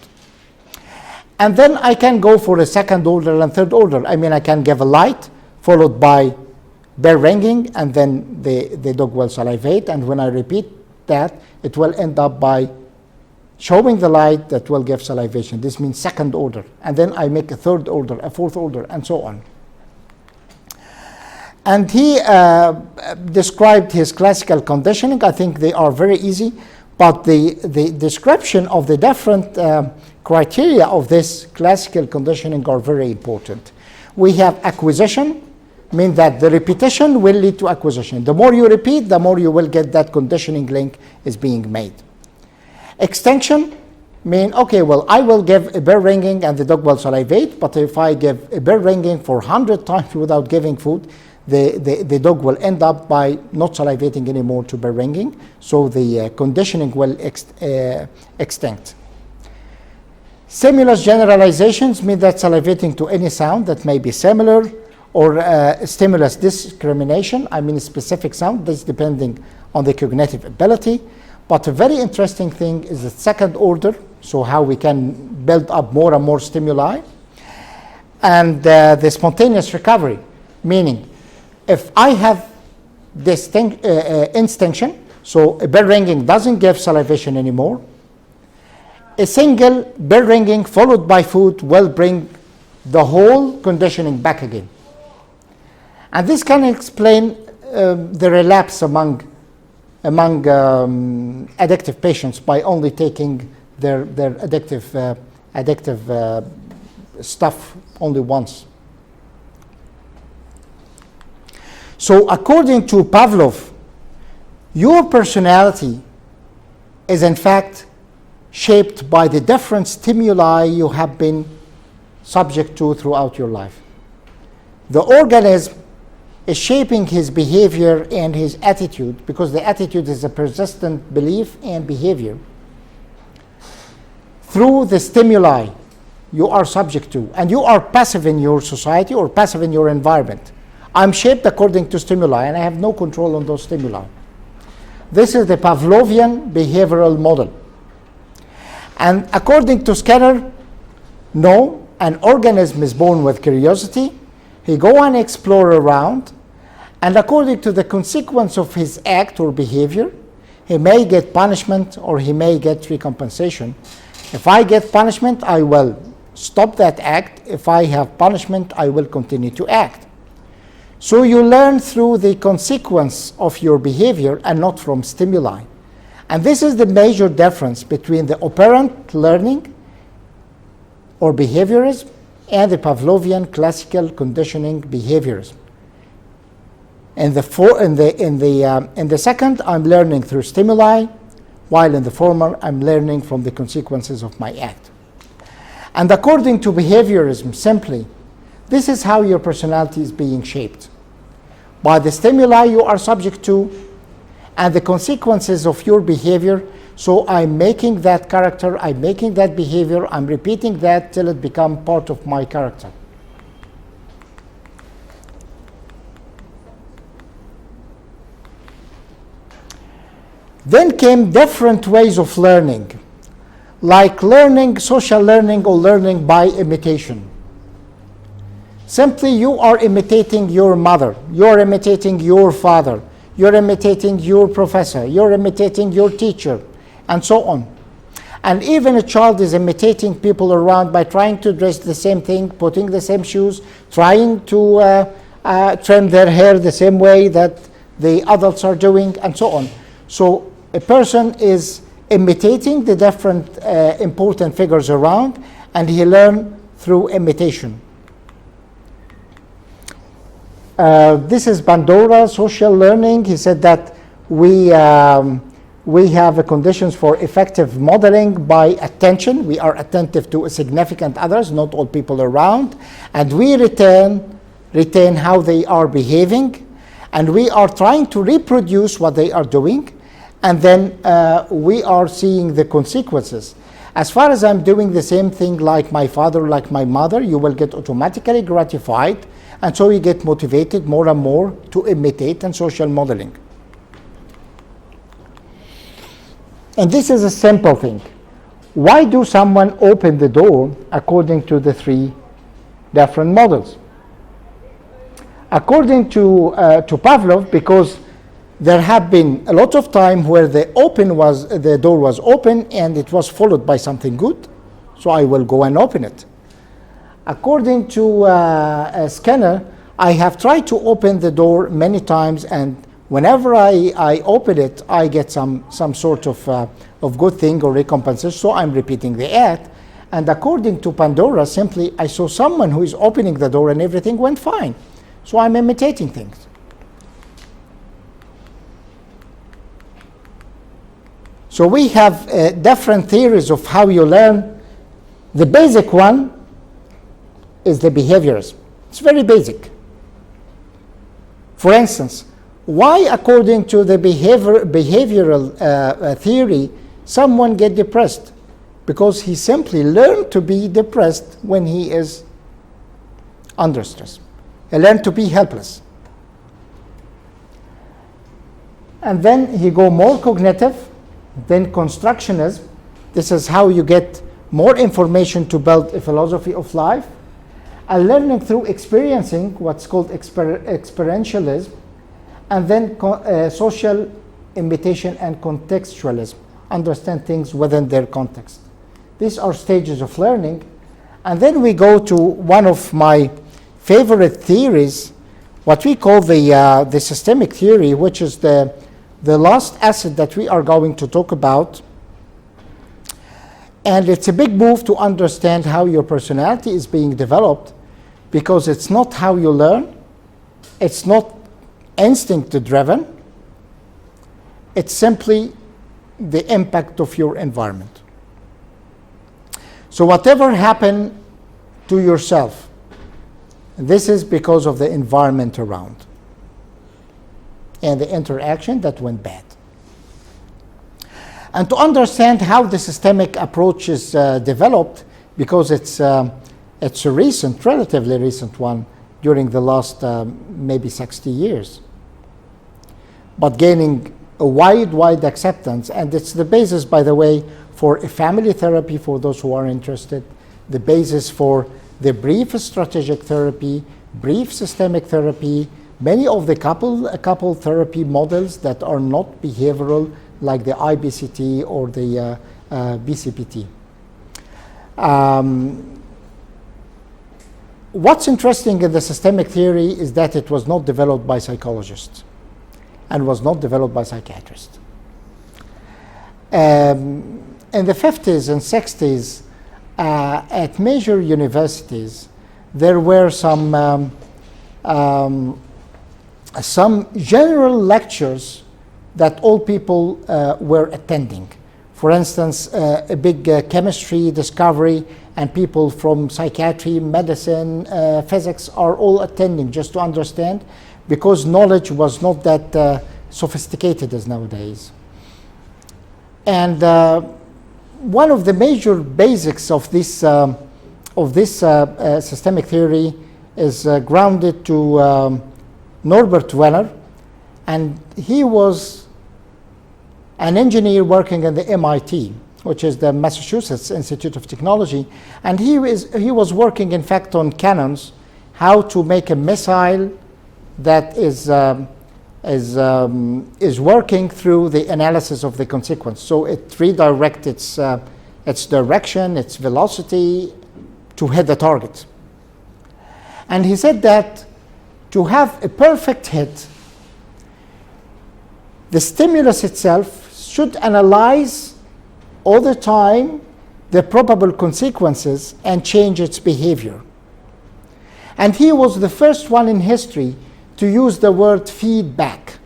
And then I can go for a second order and third order. I mean, I can give a light followed by bell ringing, and then the dog will salivate, and when I repeat that, it will end up by showing the light that will give salivation. This means second order, and then I make a third order, a fourth order, and so on. And he described his classical conditioning. I think they are very easy, but the description of the different criteria of this classical conditioning are very important. We have acquisition, mean that the repetition will lead to acquisition. The more you repeat, the more you will get that conditioning link is being made. Extension mean, okay, well, I will give a bell ringing and the dog will salivate, but if I give a bell ringing for 100 times without giving food, the dog will end up by not salivating anymore to bell ringing, so the conditioning will extinct. Stimulus generalizations mean that salivating to any sound that may be similar, or stimulus discrimination, I mean a specific sound, this depending on the cognitive ability. But a very interesting thing is the second order, so how we can build up more and more stimuli. And the spontaneous recovery, meaning if I have this instinction, so a bell ringing doesn't give salivation anymore, a single bell ringing followed by food will bring the whole conditioning back again. And this can explain the relapse among addictive patients by only taking their addictive stuff only once. So according to Pavlov, your personality is in fact shaped by the different stimuli you have been subject to throughout your life. The organism is shaping his behavior and his attitude, because the attitude is a persistent belief and behavior, through the stimuli you are subject to. And you are passive in your society or passive in your environment. I'm shaped according to stimuli and I have no control on those stimuli. This is the Pavlovian behavioral model. And according to Skinner, no, an organism is born with curiosity. He go and explore around, and according to the consequence of his act or behavior, he may get punishment or he may get recompensation. If I get punishment, I will stop that act. If I have punishment, I will continue to act. So you learn through the consequence of your behavior and not from stimuli. And this is the major difference between the operant learning or behaviorism and the Pavlovian classical conditioning behaviorism. In the second, I'm learning through stimuli, while in the former, I'm learning from the consequences of my act. And according to behaviorism, simply, this is how your personality is being shaped. By the stimuli you are subject to and the consequences of your behavior. So I'm making that character, I'm making that behavior, I'm repeating that till it becomes part of my character. Then came different ways of learning, like learning, social learning, or learning by imitation. Simply, you are imitating your mother, you're imitating your father, you're imitating your professor, you're imitating your teacher, and so on. And even a child is imitating people around by trying to dress the same thing, putting the same shoes, trying to trim their hair the same way that the adults are doing, and so on. So a person is imitating the different important figures around, and he learns through imitation. This is Bandura, social learning. He said that we have conditions for effective modeling by attention. We are attentive to significant others, not all people around, and we retain how they are behaving, and we are trying to reproduce what they are doing, and then we are seeing the consequences. As far as I'm doing the same thing like my father, like my mother, you will get automatically gratified, and so you get motivated more and more to imitate and social modeling. And this is a simple thing. Why do someone open the door according to the three different models? According to Pavlov, because there have been a lot of time where the door was open and it was followed by something good, so I will go and open it. According to Skinner, I have tried to open the door many times, and whenever I open it, I get some sort of good thing or recompense, so I'm repeating the act. And according to Pandora, simply I saw someone who is opening the door and everything went fine. So I'm imitating things. So we have different theories of how you learn. The basic one is the behaviorism. It's very basic. For instance, why, according to the behavioral theory, someone get depressed? Because he simply learned to be depressed when he is under stress. He learned to be helpless. And then he go more cognitive, then constructionism. This is how you get more information to build a philosophy of life. And learning through experiencing, what's called experientialism. And then social imitation and contextualism. Understand things within their context. These are stages of learning. And then we go to one of my favorite theories, what we call the systemic theory, which is the last asset that we are going to talk about. And it's a big move to understand how your personality is being developed, because it's not how you learn, it's not instinct-driven, it's simply the impact of your environment. So whatever happened to yourself, this is because of the environment around and the interaction that went bad. And to understand how the systemic approach is developed, because it's a recent, relatively recent one during the last maybe 60 years, but gaining a wide acceptance. And it's the basis, by the way, for a family therapy for those who are interested, the basis for the brief strategic therapy, brief systemic therapy, many of the couple therapy models that are not behavioral, like the IBCT or the BCPT. What's interesting in the systemic theory is that it was not developed by psychologists and was not developed by psychiatrists. In the 50s and 60s, at major universities, there were some general lectures that all people were attending. For instance, a big chemistry discovery, and people from psychiatry, medicine, physics are all attending just to understand, because knowledge was not that sophisticated as nowadays. And one of the major basics of this systemic theory is grounded to Norbert Wiener, and he was an engineer working at the MIT, which is the Massachusetts Institute of Technology, and he was working, in fact, on cannons, how to make a missile that is working through the analysis of the consequence. So it redirects its direction, its velocity to hit the target. And he said that to have a perfect hit, the stimulus itself should analyze all the time the probable consequences and change its behavior. And he was the first one in history to use the word feedback.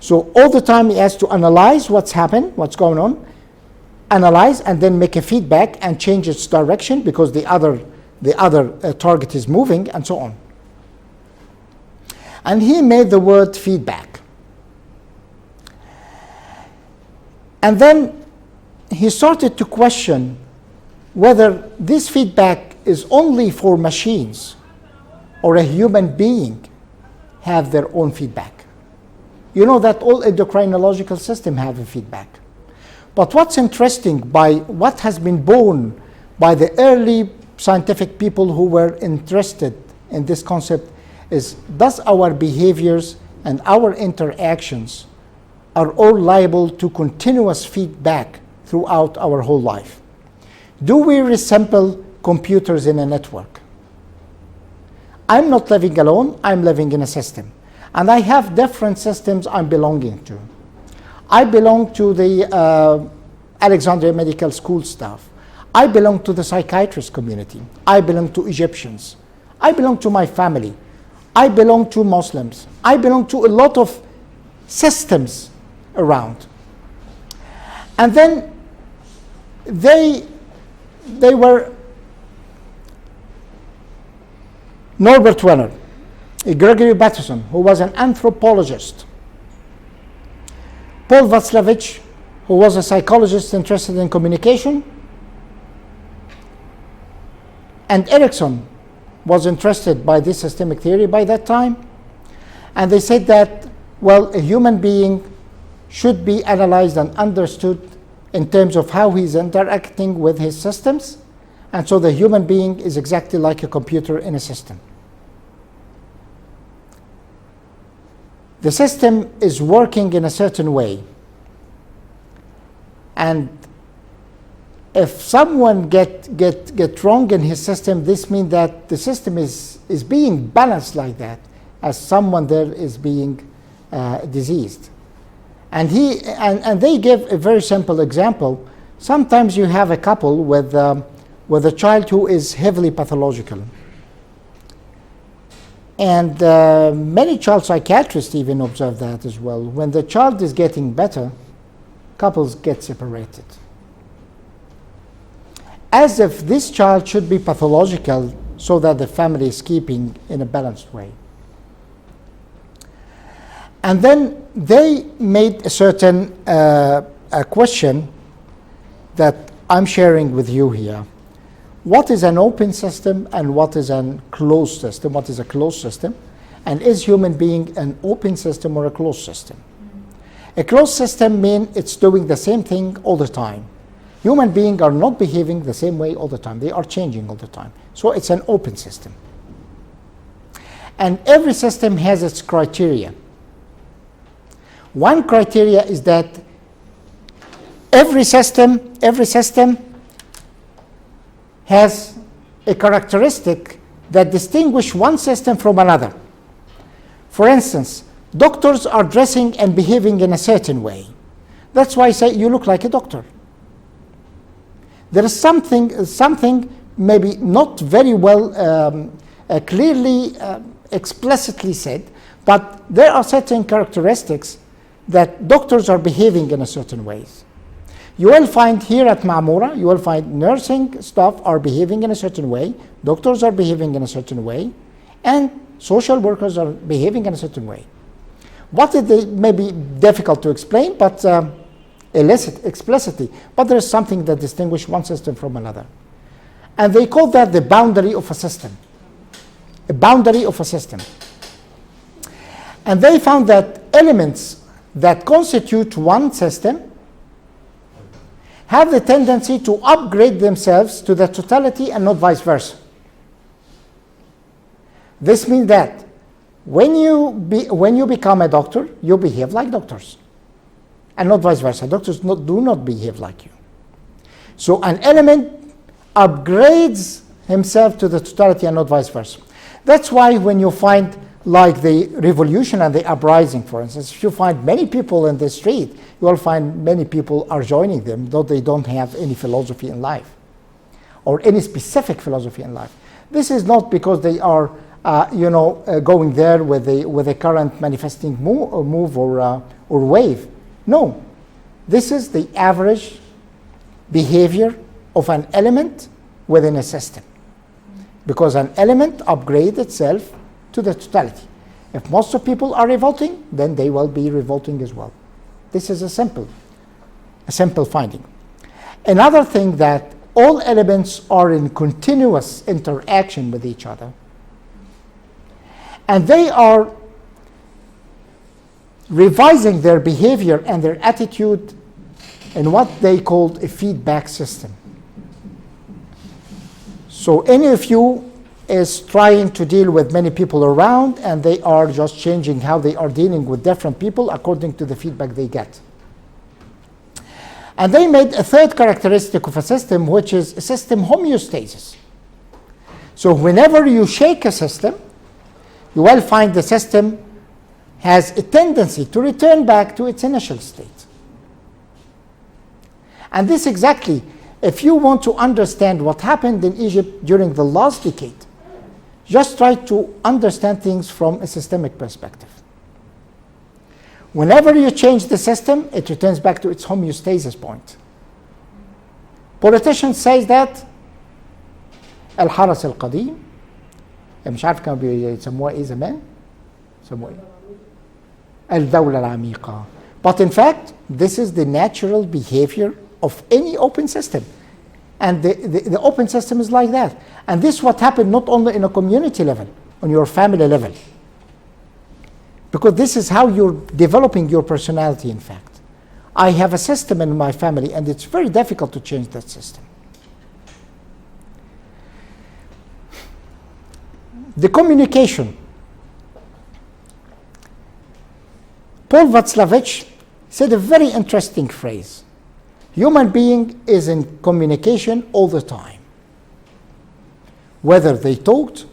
So all the time he has to analyze what's happened, what's going on, analyze, and then make a feedback and change its direction because the other target is moving, and so on. And he made the word feedback. And then he started to question whether this feedback is only for machines or a human being have their own feedback. You know that all endocrinological systems have a feedback. But what's interesting by what has been born by the early scientific people who were interested in this concept is, does our behaviors and our interactions are all liable to continuous feedback throughout our whole life? Do we resemble computers in a network? I'm not living alone, I'm living in a system. And I have different systems I'm belonging to. I belong to the Alexandria Medical School staff. I belong to the psychiatrist community. I belong to Egyptians. I belong to my family. I belong to Muslims. I belong to a lot of systems around. And then they were Norbert Wenner, Gregory Bateson, who was an anthropologist, Paul Václavich, who was a psychologist interested in communication, and Erickson was interested by this systemic theory by that time. And they said that, well, a human being should be analyzed and understood in terms of how he's interacting with his systems. And so the human being is exactly like a computer in a system. The system is working in a certain way. And if someone get wrong in his system, this means that the system is being balanced like that, as someone there is being diseased. And they give a very simple example. Sometimes you have a couple with a child who is heavily pathological. And many child psychiatrists even observe that as well. When the child is getting better, couples get separated, as if this child should be pathological so that the family is keeping in a balanced way. And then they made a certain a question that I'm sharing with you here. What is an open system and what is a closed system? What is a closed system? And is human being an open system or a closed system? A closed system means it's doing the same thing all the time. Human beings are not behaving the same way all the time. They are changing all the time. So it's an open system. And every system has its criteria. One criteria is that every system has a characteristic that distinguishes one system from another. For instance, doctors are dressing and behaving in a certain way. That's why I say you look like a doctor. There is something maybe not very well clearly explicitly said, but there are certain characteristics that doctors are behaving in a certain ways. You will find here at Mamoura, you will find nursing staff are behaving in a certain way, doctors are behaving in a certain way, and social workers are behaving in a certain way. What is they may be difficult to explain, but explicitly, but there is something that distinguishes one system from another. And they call that the boundary of a system. A boundary of a system. And they found that elements that constitute one system have the tendency to upgrade themselves to the totality and not vice versa. This means that when you become a doctor, you behave like doctors, and not vice versa. Doctors do not behave like you. So an element upgrades himself to the totality and not vice versa. That's why when you find like the revolution and the uprising, for instance, if you find many people in the street, you will find many people are joining them, though they don't have any philosophy in life or any specific philosophy in life. This is not because they are going there with a current manifesting move or wave. No, this is the average behavior of an element within a system, because an element upgrades itself to the totality. If most of people are revolting, then they will be revolting as well. This is a simple finding. Another thing, that all elements are in continuous interaction with each other, and they are revising their behavior and their attitude in what they called a feedback system. So any of you is trying to deal with many people around, and they are just changing how they are dealing with different people according to the feedback they get. And they made a third characteristic of a system, which is a system homeostasis. So whenever you shake a system, you will find the system has a tendency to return back to its initial state. And this exactly, if you want to understand what happened in Egypt during the last decade, just try to understand things from a systemic perspective. Whenever you change the system, it returns back to its homeostasis point. Politicians say that الحرس القديم، مش عارف كانوا بيسموها ايه زمان؟ يسموها ايه؟ الدولة العميقة. But in fact, this is the natural behavior of any open system. And the open system is like that. And this is what happened not only in a community level, on your family level. Because this is how you're developing your personality, in fact. I have a system in my family, and it's very difficult to change that system. The communication. Paul Václavich said a very interesting phrase. Human being is in communication all the time, whether they talked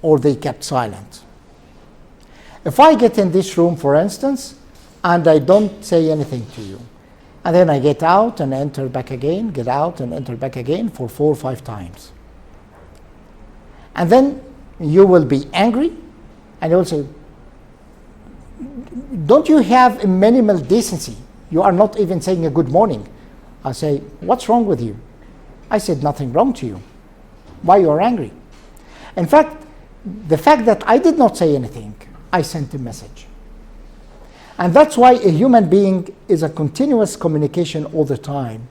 or they kept silent. If I get in this room, for instance, and I don't say anything to you, and then I get out and enter back again, get out and enter back again for 4 or 5 times. And then you will be angry, and you will say, don't you have a minimal decency? You are not even saying a good morning. I say, what's wrong with you? I said nothing wrong to you. Why you are angry? In fact, the fact that I did not say anything, I sent a message. And that's why a human being is a continuous communication all the time.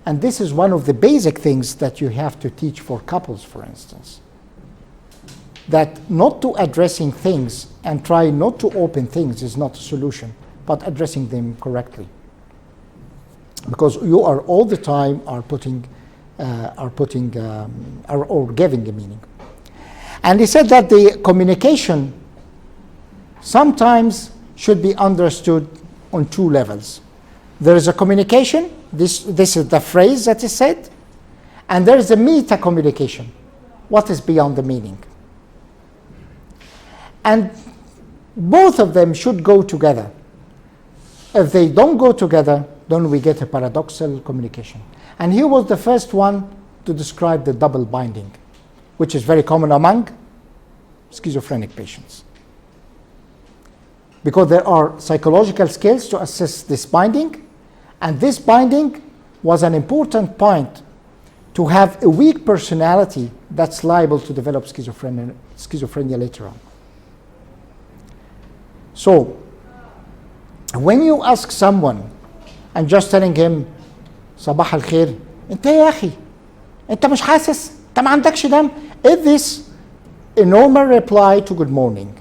And this is one of the basic things that you have to teach for couples, for instance. That not to addressing things and try not to open things is not a solution, but addressing them correctly. Because you are all the time are giving a meaning. And he said that the communication sometimes should be understood on 2 levels. There is a communication, this is the phrase that is said, and there is a meta communication, what is beyond the meaning. And both of them should go together. If they don't go together, then we get a paradoxical communication. And he was the first one to describe the double binding, which is very common among schizophrenic patients. Because there are psychological skills to assess this binding, and this binding was an important point to have a weak personality that's liable to develop schizophrenia later on. So, when you ask someone and just telling him صباح الخير, انت يا اخي انت مش حاسس, انت ما عندكش دم, is this a normal reply to good morning?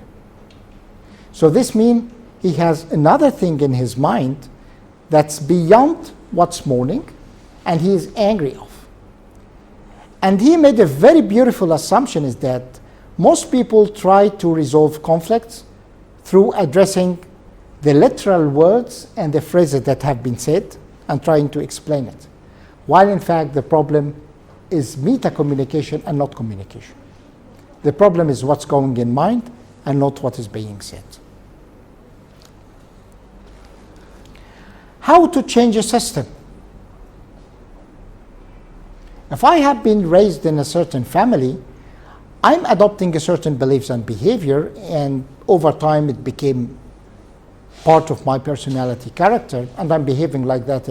So this means he has another thing in his mind that's beyond what's morning, and he is angry of. And he made a very beautiful assumption, is that most people try to resolve conflicts through addressing the literal words and the phrases that have been said and trying to explain it. While in fact the problem is meta-communication and not communication. The problem is what's going in mind and not what is being said. How to change a system? If I have been raised in a certain family, I'm adopting a certain beliefs and behavior, and over time it became part of my personality character, and I'm behaving like that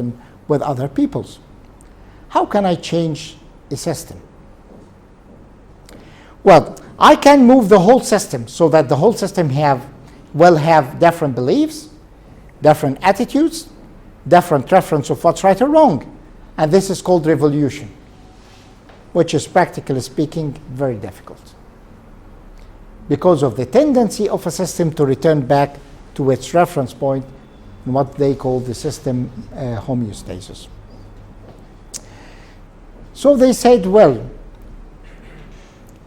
with other people's. How can I change a system? Well, I can move the whole system so that the whole system will have different beliefs, different attitudes, different preference of what's right or wrong. And this is called revolution, which is practically speaking very difficult because of the tendency of a system to return back to its reference point in what they call the system homeostasis. So they said, well,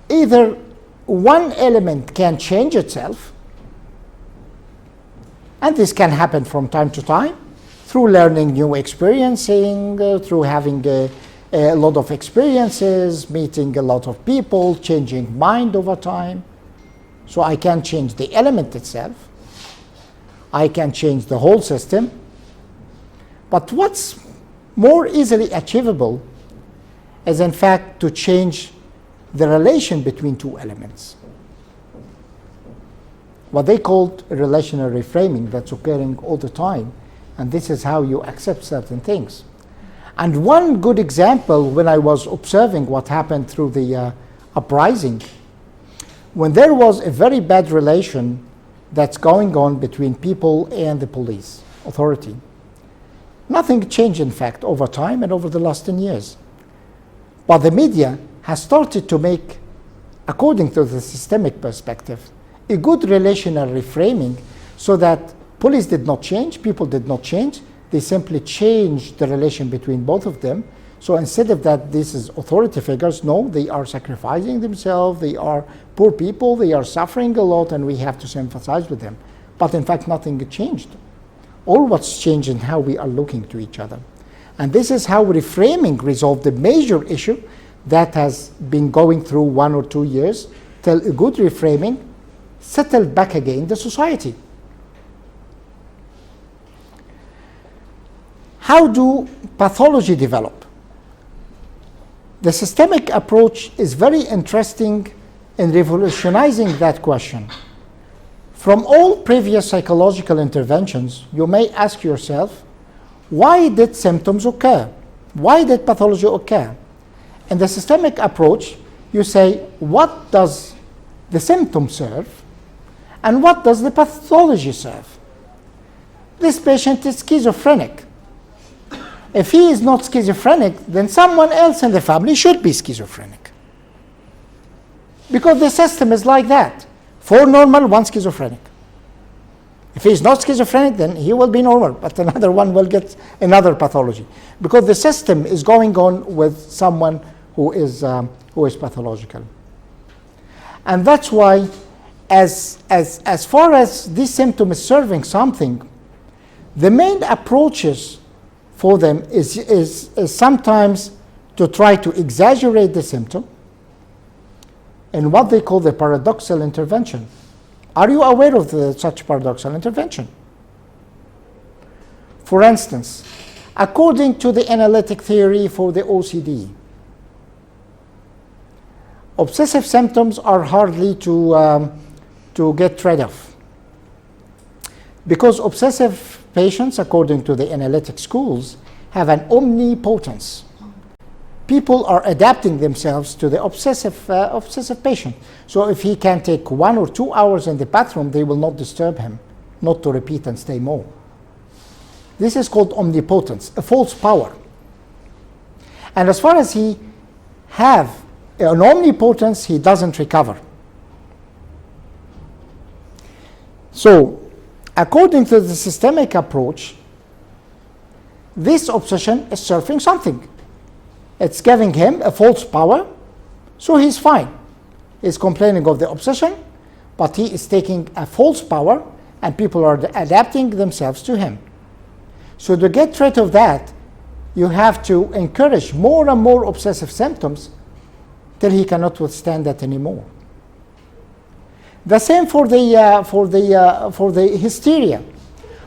either one element can change itself, and this can happen from time to time through learning new experiencing, through having a lot of experiences, meeting a lot of people, changing mind over time. So I can change the element itself. I can change the whole system. But what's more easily achievable is, in fact, to change the relation between two elements. What they called relational reframing, that's occurring all the time. And this is how you accept certain things. And one good example, when I was observing what happened through the uprising, when there was a very bad relation that's going on between people and the police authority, nothing changed, in fact, over time and over the last 10 years. But the media has started to make, according to the systemic perspective, a good relational reframing so that police did not change, people did not change. They simply changed the relation between both of them. So instead of that, this is authority figures. No, they are sacrificing themselves. They are poor people. They are suffering a lot, and we have to sympathize with them. But in fact, nothing changed. All what's changed in how we are looking to each other. And this is how reframing resolved the major issue that has been going through 1 or 2 years till a good reframing settled back again the society. How do pathology develop? The systemic approach is very interesting in revolutionizing that question. From all previous psychological interventions, you may ask yourself, why did symptoms occur? Why did pathology occur? In the systemic approach, you say, what does the symptom serve? And what does the pathology serve? This patient is schizophrenic. If he is not schizophrenic, then someone else in the family should be schizophrenic. Because the system is like that. 4 normal, 1 schizophrenic. If he is not schizophrenic, then he will be normal, but another one will get another pathology. Because the system is going on with someone who is pathological. And that's why, as far as this symptom is serving something, the main approaches for them is sometimes to try to exaggerate the symptom in what they call the paradoxal intervention. Are you aware of such paradoxal intervention? For instance, according to the analytic theory for the OCD, obsessive symptoms are hardly to get rid of. Because obsessive patients, according to the analytic schools, have an omnipotence. People are adapting themselves to the obsessive patient. So if he can take 1 or 2 hours in the bathroom, they will not disturb him, not to repeat and stay more. This is called omnipotence, a false power. And as far as he have an omnipotence, he doesn't recover. So, according to the systemic approach, this obsession is serving something. It's giving him a false power, so he's fine. He's complaining of the obsession, but he is taking a false power, and people are adapting themselves to him. So to get rid of that, you have to encourage more and more obsessive symptoms till he cannot withstand that anymore. The same for the hysteria.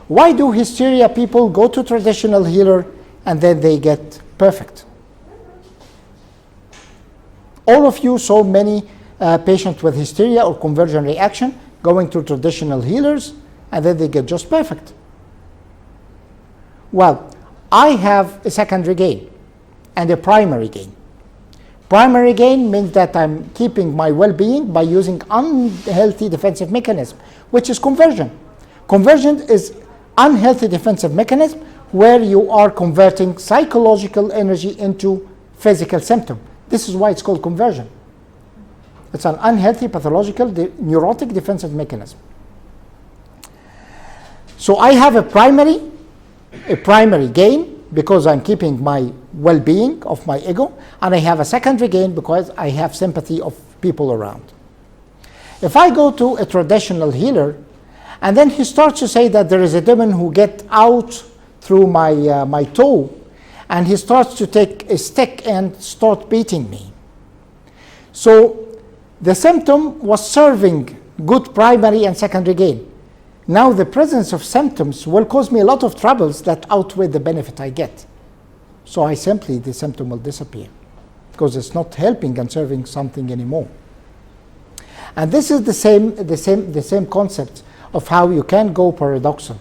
Why do hysteria people go to traditional healer and then they get perfect? All of you saw many patients with hysteria or conversion reaction going to traditional healers and then they get just perfect. Well, I have a secondary gain and a primary gain. Primary gain means that I'm keeping my well-being by using unhealthy defensive mechanism, which is conversion. Conversion is unhealthy defensive mechanism where you are converting psychological energy into physical symptom. This is why it's called conversion. It's an unhealthy, pathological, neurotic defensive mechanism. So I have a primary gain because I'm keeping my well-being of my ego, and I have a secondary gain because I have sympathy of people around. If I go to a traditional healer, and then he starts to say that there is a demon who gets out through my toe, and he starts to take a stick and start beating me. So the symptom was serving good primary and secondary gain. Now the presence of symptoms will cause me a lot of troubles that outweigh the benefit I get. So I simply, the symptom will disappear because it's not helping and serving something anymore. And this is the same concept of how you can go paradoxal.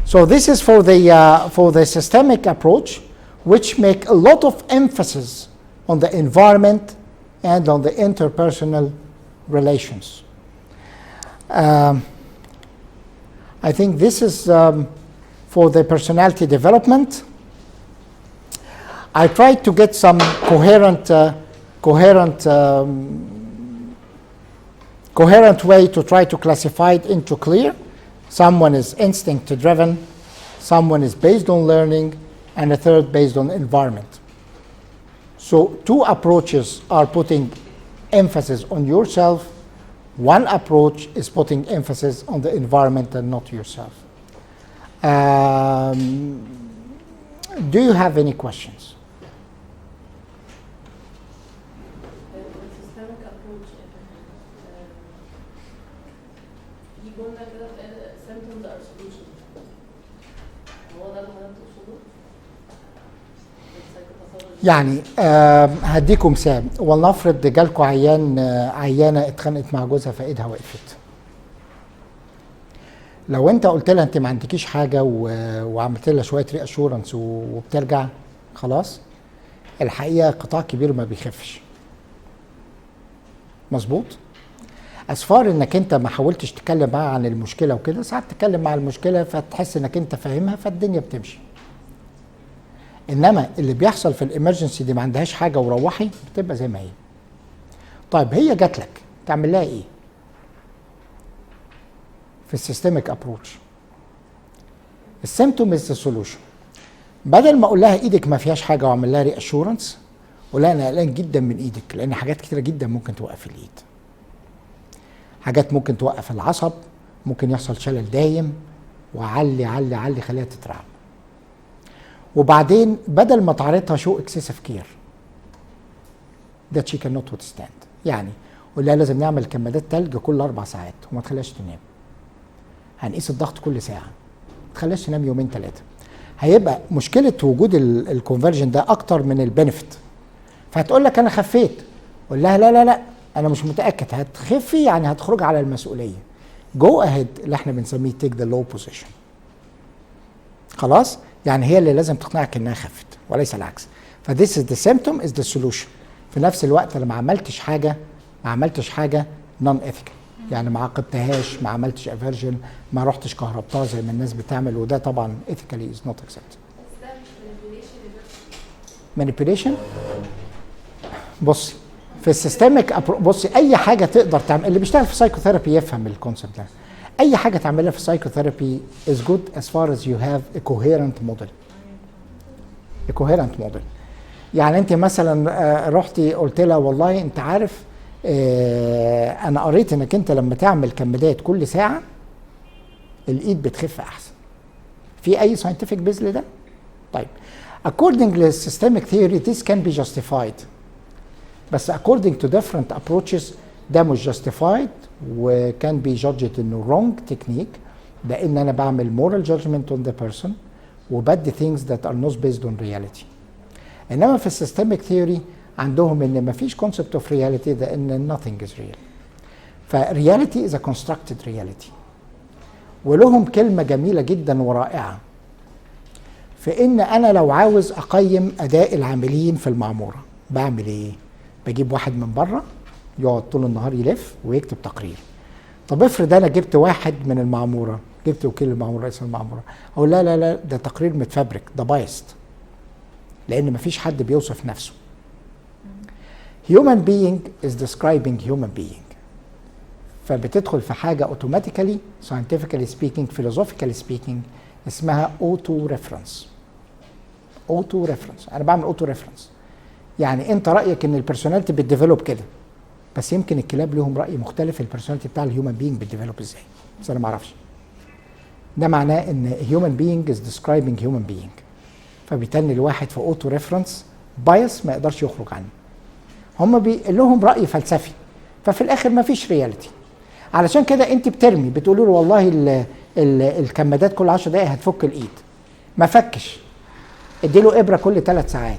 So this is for the systemic approach, which make a lot of emphasis on the environment and on the interpersonal relations. I think this is for the personality development. I tried to get some coherent way to try to classify it into clear. Someone is instinct driven, someone is based on learning, and a third based on environment. So two approaches are putting emphasis on yourself. One approach is putting emphasis on the environment and not yourself. Do you have any questions?
systemic approach يقولنا كده symptoms are solutions. هو ده اللي حضرتك تقصده؟
يعني هديكم مثال. ولنفرض جالكم عيانه اتخانقت مع جوزها فايدها وقفت. لو انت قلت لها انت ما عندكيش حاجه وعملت لها شويه ري اشورنس وبترجع خلاص، الحقيقه قطاع كبير ما بيخفش. مظبوط؟ اسفار انك انت ما حاولتش تتكلم معاها عن المشكله وكده، ساعات تتكلم مع المشكله فتحس انك انت فاهمها فالدنيا بتمشي. انما اللي بيحصل في الامرجنسي دي ما عندهاش حاجه وروحي بتبقى زي ما هي. طيب هي جات لك تعمل لها ايه؟ في السيستميك ابروتش السيمتوم از ذا سولوشن. بدل ما اقول لها ايدك ما فيهاش حاجه واعمل لها ري اشورنس، اقول لها انا قلقان جدا من ايدك، لان حاجات كتيره جدا ممكن توقف الايد. حاجات ممكن توقف العصب، ممكن يحصل شلل دايم، وعلي علي علي خليها تترعب. وبعدين بدل ما تعرضها شو اكسسيف كير that she cannot withstand، يعني قول لها لازم نعمل كمادات تلج كل 4 ساعات وما تخليهاش تنام. هنقيس الضغط كل ساعه، ما تخليهاش تنام 2 3. هيبقى مشكله وجود الكونفرجن ده اكتر من البنفيت. فهتقول لك انا خفيت، قول لها لا لا لا انا مش متاكد. هتخفي يعني هتخرج على المسؤوليه. جو اهيد اللي احنا بنسميه تيك ذا لو بوزيشن. خلاص؟ يعني هي اللي لازم تقنعك انها خفت وليس العكس. فذيس از ذا سيمبتوم از ذا سولوشن. في نفس الوقت انا ما عملتش حاجه نون ايثيكال، يعني ما عاقبتهاش، ما عملتش افيرجن، ما رحتش كهربتها زي ما الناس بتعمل، وده طبعا ايثيكالي از نوت اكسبتد. مانيبيوليشن. بصي في السيستميك بصي اي حاجه تقدر تعمل، اللي بيشتغل في سايكوثيرابي يفهم الكونسبت ده. اي حاجه تعملها في السايكوثيرابي is good as far as you have a coherent model. a coherent model. يعني انت مثلا رحتي قلت لها والله انت عارف انا قريت انك انت لما تعمل كمادات كل ساعه الايد بتخف احسن. في اي scientific base لده؟ طيب according to systemic theory this can be justified. بس according to different approaches ده مش justified وكان be judged انه wrong technique، لان انا بعمل moral judgment on the person وبدي things that are not based on reality. انما في السيستميك ثيوري عندهم ان مفيش concept of reality، ده ان nothing is real. فreality is a constructed reality. ولهم كلمه جميله جدا ورائعه في ان انا لو عاوز اقيم اداء العاملين في المعموره بعمل ايه؟ بجيب واحد من بره يقعد طول النهار يلف ويكتب تقرير. طب افرض انا جبت واحد من المعموره، جبت وكيل المعموره رئيس المعموره، اقول لا لا لا ده تقرير متفبرك، ده بايست، لان مفيش حد بيوصف نفسه. human being is describing human being. فبتدخل في حاجه اوتوماتيكالي scientifically speaking philosophically speaking اسمها auto reference. auto reference، انا بعمل auto reference. يعني انت رايك ان البيرسوناليتي بتديفلوب كده، بس يمكن الكلاب لهم راي مختلف البيرسوناليتي بتاع الهيومن بينج بتديفلوب ازاي، بس انا ما اعرفش. ده معناه ان human being is describing human being. فبيتني الواحد في auto reference بايس ما يقدرش يخرج عنه. هم لهم راي فلسفي، ففي الاخر ما فيش رياليتي. علشان كده انت بترمي، بتقولوا له والله الكمادات كل 10 دقائق هتفك الايد، ما فكش، اديله ابره كل 3 ساعات.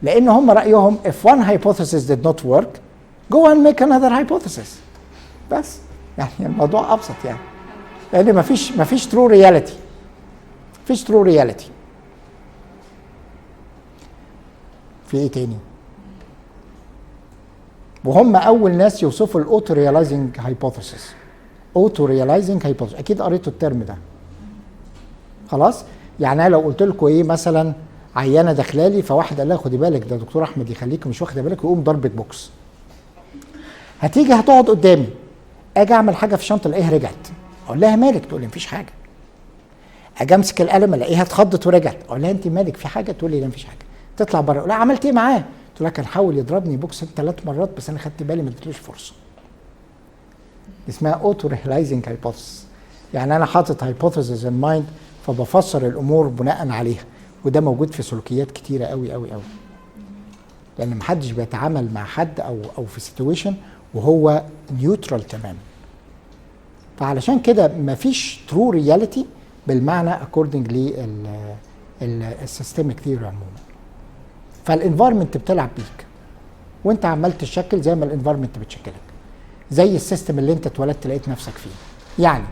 لان هم رايهم if one hypothesis did not work go and make another hypothesis. بس يعني الموضوع ابسط يعني، لان مفيش true reality، مفيش true reality. في ايه تاني؟ وهم اول ناس يوصفوا الاوتو ريلايزنج هايبوثيسيس. اوتو ريلايزنج هايبوثيسيس، اكيد قريتوا الترم ده خلاص. يعني انا لو قلت لكم ايه مثلا، عيانه داخلالي فواحد قال لها خدي بالك ده دكتور احمد يخليك مش واخده بالك، ويقوم ضربك بوكس، هتيجي هتقعد قدامي، اجي اعمل حاجه في الشنطه الاقيها رجعت، اقول لها مالك؟ تقول لي مفيش حاجه. اجي امسك القلم الاقيها اتخضت ورجعت، اقول لها انت مالك في حاجه؟ تقول لي لا مفيش حاجه. تطلع بره اقول لها عملت ايه معاه؟ تقول لها كان حاول يضربني بوكس 3 مرات بس انا خدت بالي ما اديتلوش فرصه. اسمها اوتو ريلايزنج هايبوثيسيس. يعني انا حاطط هايبوثيسيس ان مايند فبفسر الامور بناء عليها، وده موجود في سلوكيات كتيره قوي قوي قوي. لان محدش بيتعامل مع حد او في سيتويشن وهو نيوترال تماما. فعلشان كده مفيش ترو رياليتي بالمعنى اكوردنج للسيستميك ثيوري عموما. فالانفايرمنت بتلعب بيك وانت عمال تشكل زي ما الانفايرمنت بتشكلك، زي السيستم اللي انت اتولدت لقيت نفسك فيه. يعني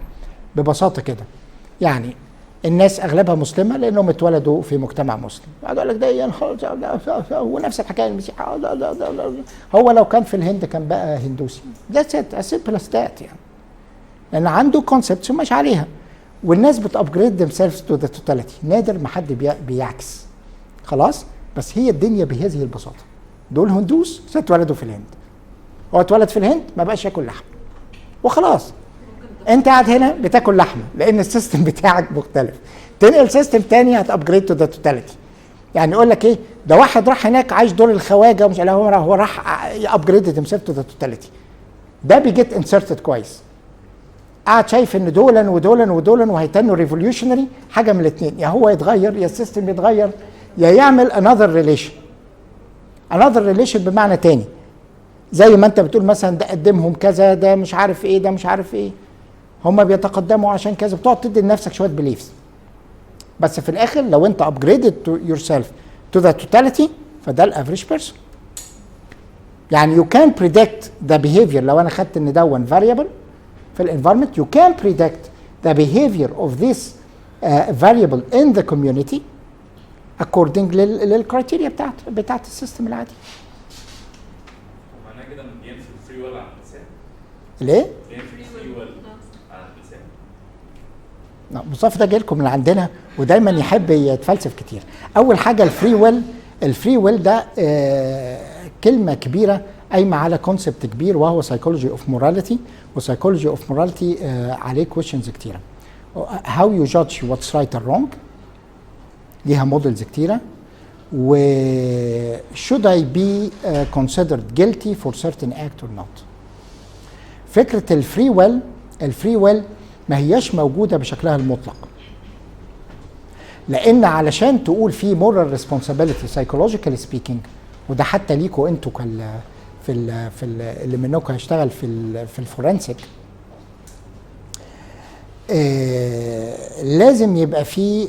ببساطه كده، يعني الناس اغلبها مسلمه لانهم اتولدوا في مجتمع مسلم، قاعد يقول لك ده ونفس الحكايه المسيح، هو لو كان في الهند كان بقى هندوسي. That's it, as simple as that يعني. لان عنده كونسبتس وماشي عليها، والناس بتابجريد themselves to the totality. نادر ما حد بيعكس خلاص. بس هي الدنيا بهذه البساطه. دول هندوس اتولدوا في الهند، هو اتولد في الهند ما بقاش ياكل لحم وخلاص. انت قاعد هنا بتاكل لحمه لان السيستم بتاعك مختلف. تنقل سيستم تاني هتابجريد تو ذا توتاليتي. يعني يقول لك ايه، ده واحد راح هناك عايش دور الخواجه ومش عارف، هو راح ابجريد هيم سيلف تو ذا توتاليتي. ده بيجيت انسرتد كويس، قاعد شايف ان دولا ودولا ودولا وهيتنوا ريفوليوشنري، حاجه من الاثنين، يا هو يتغير يا السيستم يتغير يا يعمل انذر ريليشن. انذر ريليشن بمعنى تاني، زي ما انت بتقول مثلا ده قدمهم كذا، ده مش عارف ايه، ده مش عارف ايه، هم بيتقدموا عشان كذا، بتقعد تدي لنفسك شويه بليفز. بس في الاخر لو انت ابجريدد يور سيلف تو ذا توتاليتي فده الافريج بيرسون. يعني يو كان بريدكت ذا بيهيفير. لو انا خدت ان ده فاريبل في الانفايرمنت، يو كان بريدكت ذا بيهيفير اوف ذيس فاريبل ان ذا كوميونتي اكوردنج للكرايتيريا بتاعت السيستم العادي.
معناها كده بينفي الفري ويل على الانسان؟
ليه؟
بينفي الفري ويل على الانسان؟
مصطفى ده جاي لكم من عندنا ودايما يحب يتفلسف كتير. اول حاجه الفري ويل ده كلمه كبيره قايمه على كونسبت كبير وهو سايكولوجي اوف موراليتي. وسايكولوجي اوف موراليتي عليه كويشنز كتيره. هاو يو جادج واتس رايت اور رونج، ليها موديلز كتيره. و should I be considered guilty for certain act or not. فكره الفري ويل ما هياش موجوده بشكلها المطلق، لان علشان تقول في moral responsibility psychologically speaking، وده حتى ليكوا انتوا اللي منكم هيشتغل في الفورنسيك، لازم يبقى في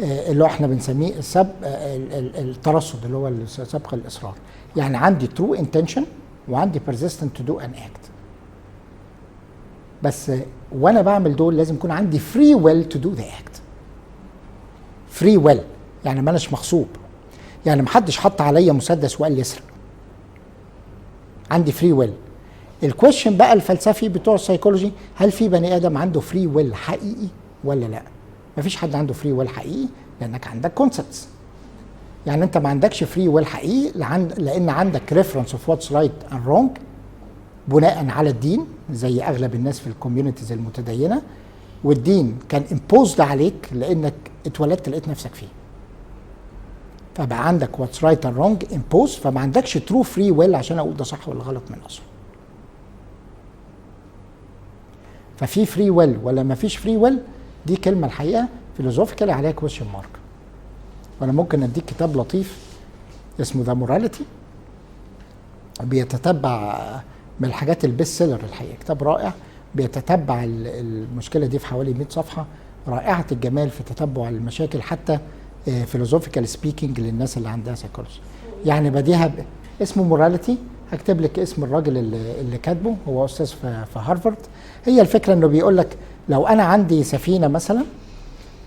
اللي هو احنا بنسميه الترصد، اللي هو سبق الاصرار. يعني عندي true intention وعندي persistent to do an act. بس وانا بعمل دول لازم يكون عندي free will to do the act. free will يعني ما اناش مغصوب، يعني محدش حط عليا مسدس وقال لي اسرق. عندي free will. الكويشن بقى الفلسفي بتوع السيكولوجي، هل في بني ادم عنده free will حقيقي ولا لا؟ مفيش حد عنده فري ويل حقيقي، لانك عندك كونسبتس. يعني انت ما عندكش فري ويل حقيقي لان عندك ريفرنس اوف واتس رايت اند رونج بناء على الدين، زي اغلب الناس في الكوميونيتيز المتدينه، والدين كان امبوزد عليك لانك اتولدت لقيت نفسك فيه. فبقى عندك واتس رايت اند رونج امبوز، فما عندكش ترو فري ويل عشان اقول ده صح ولا غلط من اصله. ففي فري ويل ولا ما فيش فري ويل، دي كلمه الحقيقه فيلوزوفيكالي عليها كويشن مارك. وانا ممكن اديك كتاب لطيف اسمه ذا موراليتي، بيتتبع من الحاجات البيست سيلر الحقيقه، كتاب رائع بيتتبع المشكله دي في حوالي 100 صفحه، رائعه الجمال في تتبع المشاكل، حتى فيلوزوفيكال سبيكينج للناس اللي عندها سايكولوجي. يعني بديها اسمه موراليتي، هكتب لك اسم الراجل اللي كاتبه، هو استاذ في هارفارد. هي الفكره انه بيقول لك لو انا عندي سفينه مثلا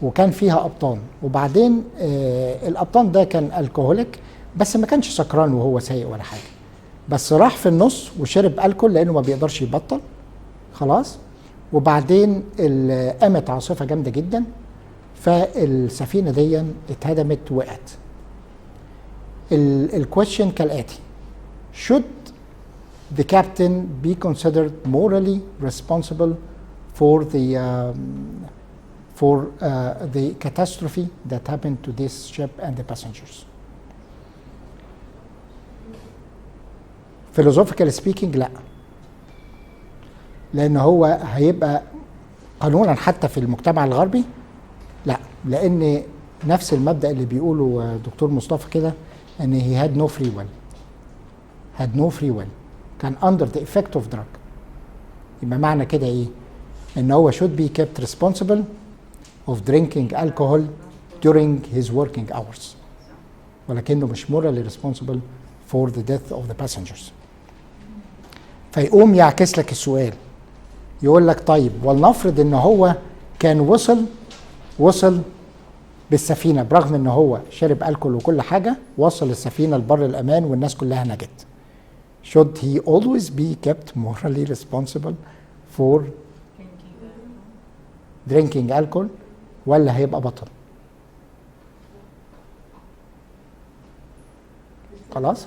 وكان فيها قبطان، وبعدين القبطان ده كان الكهوليك بس ما كانش سكران وهو سايق ولا حاجه، بس راح في النص وشرب الكول لانه ما بيقدرش يبطل خلاص، وبعدين قامت عاصفه جامده جدا فالسفينه دي اتهدمت وقعت. الكويشن كالاتي: should the captain be considered morally responsible for the catastrophe that happened to this ship and the passengers? philosophical speaking لا، لان هو هيبقى قانونا حتى في المجتمع الغربي لا، لان نفس المبدأ اللي بيقوله دكتور مصطفى كده ان he had no free will، had no free will، كان under the effect of drug. يبقى معنى كده ايه؟ ان هو should be kept responsible of drinking alcohol during his working hours، ولكنه مش morally responsible for the death of the passengers. فيقوم يعكس لك السؤال، يقول لك طيب ولنفرض ان هو كان وصل بالسفينه برغم ان هو شرب الكول وكل حاجه، وصل السفينه لبر الامان والناس كلها نجت. Should he always be kept morally responsible for drinking alcohol ولا هيبقى بطل؟ خلاص؟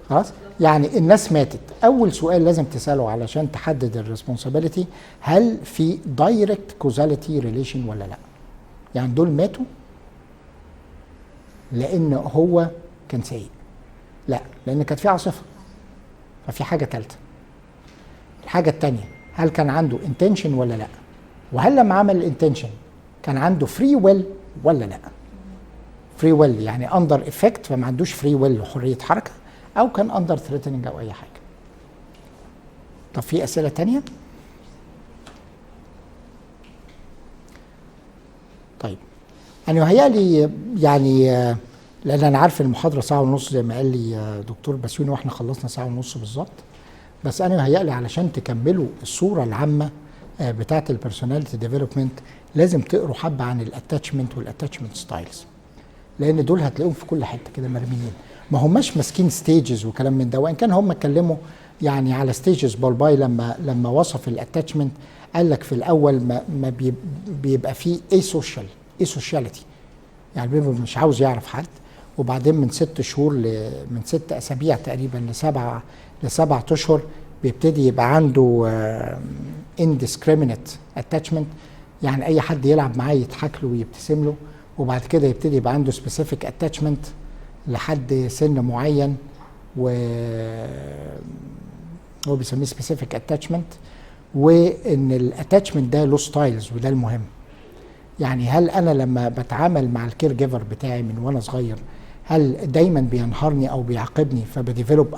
خلاص؟ يعني الناس ماتت، أول سؤال لازم تسأله علشان تحدد الريسبونسابيلتي، هل في دايركت كوزاليتي ريليشن ولا لا؟ يعني دول ماتوا لأن هو كان سيء؟ لا، لأن كانت في عاصفة، ففي حاجة ثالثة. الحاجة الثانية، هل كان عنده intention ولا لا؟ وهل لما عمل intention كان عنده free will ولا لا؟ free will يعني under effect فما عندوش free will وحرية حركة، أو كان under threatening أو أي حاجة. طب في أسئلة تانية؟ طيب أنا يهيألي يعني لأن أنا عارف المحاضرة ساعة ونص زي ما قال لي دكتور بسيوني، وإحنا خلصنا ساعة ونص بالظبط، بس أنا يهيألي علشان تكملوا الصورة العامة بتاعة البيرسوناليتي ديفلوبمنت لازم تقروا حبة عن الاتاتشمنت والاتاتشمنت ستايلز، لأن دول هتلاقيهم في كل حتة كده مرميين، ما هماش ماسكين ستيجز وكلام من ده، وإن كان هم اتكلموا يعني على ستيجز. بالباي لما وصف الاتاتشمنت قال لك في الأول ما بيبقى فيه ايسوشياليتي، يعني بيبقى مش عاوز يعرف حد، وبعدين من 6 شهور من 6 أسابيع تقريبا لسبعة أشهر بيبتدي يبقى عنده indiscriminate attachment، يعني أي حد يلعب معاه يضحك له ويبتسم له، وبعد كده يبتدي يبقى عنده specific attachment لحد سن معين، هو بيسميه specific attachment، وإن الاتاتشمنت ده له ستايلز، وده المهم. يعني هل أنا لما بتعامل مع الكير جيفر بتاعي من وأنا صغير هل دايما بينهرني أو بيعاقبني فبديفلوب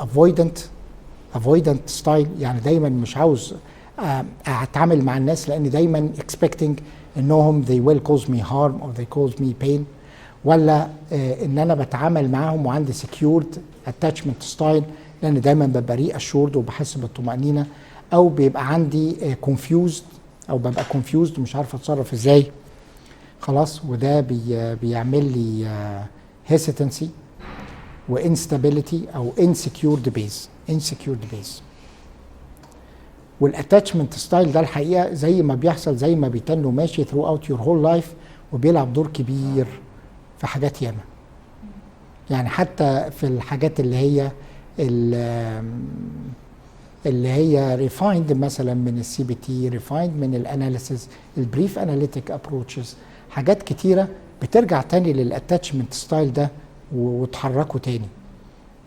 avoidant ستايل، يعني دايما مش عاوز أتعامل مع الناس لأني دايما expecting إنهم they will cause me harm or they cause me pain، ولا إن أنا بتعامل معاهم وعندي secured attachment ستايل لأن دايما ببقى reassured وبحس بالطمأنينة، أو بيبقى عندي confused أو ببقى confused ومش عارف أتصرف إزاي. خلاص، وده بيعمل لي hesitancy و instability أو insecure base. والاتاتشمنت ستايل ده الحقيقة زي ما بيحصل زي ما بيتنه ماشي throughout your whole life، وبيلعب دور كبير في حاجات ياما. يعني حتى في الحاجات اللي هي refined مثلا من السي بي تي، refined من الاناليسيس، البريف اناليتيك ابروتشز، حاجات كتيره بترجع تاني للاتاتشمنت ستايل ده وتحركه تاني،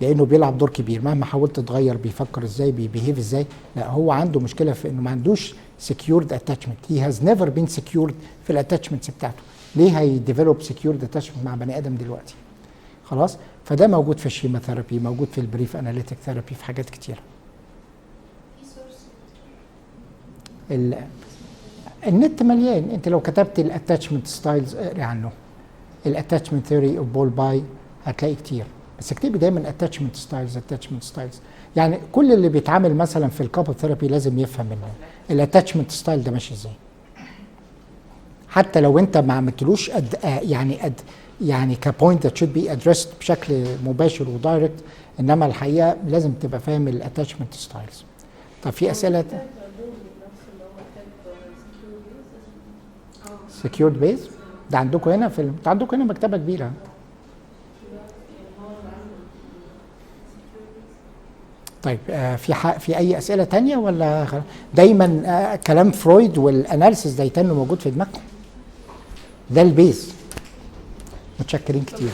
لانه بيلعب دور كبير. مهما حاولت تغير بيفكر ازاي، بيبيهيف ازاي، لا هو عنده مشكله في انه ما عندوش secured attachment. he has never been secured في الاتاتشمنتس بتاعته. ليه هيديفلوب secured attachment مع بني ادم دلوقتي؟ خلاص، فده موجود في الشيما ثيرابي، موجود في البريف اناليتيك ثيرابي، في حاجات كتيره. النت مليان. انت لو كتبت الاتاتشمنت ستايلز اقري عنه، الاتاتشمنت ثيوري اوف بول باي هتلاقي كتير، بس اكتبي دايما اتاتشمنت ستايلز اتاتشمنت ستايلز. يعني كل اللي بيتعامل مثلا في الكابل ثيرابي لازم يفهم منه الاتاتشمنت ستايل ده ماشي ازاي، حتى لو انت ما عملتلوش يعني كبوينت ذات شود بي ادريسد بشكل مباشر ودايركت، انما الحقيقه لازم تبقى فاهم الاتاتشمنت ستايلز. طب في اسئله؟ سكيورد بيز ده عندكم هنا عندكم هنا مكتبه كبيره. طيب في اي اسئله تانية ولا دايما كلام فرويد والاناليسيس ده يتنه موجود في دماغكم؟ ده البيز. متشكرين كتير.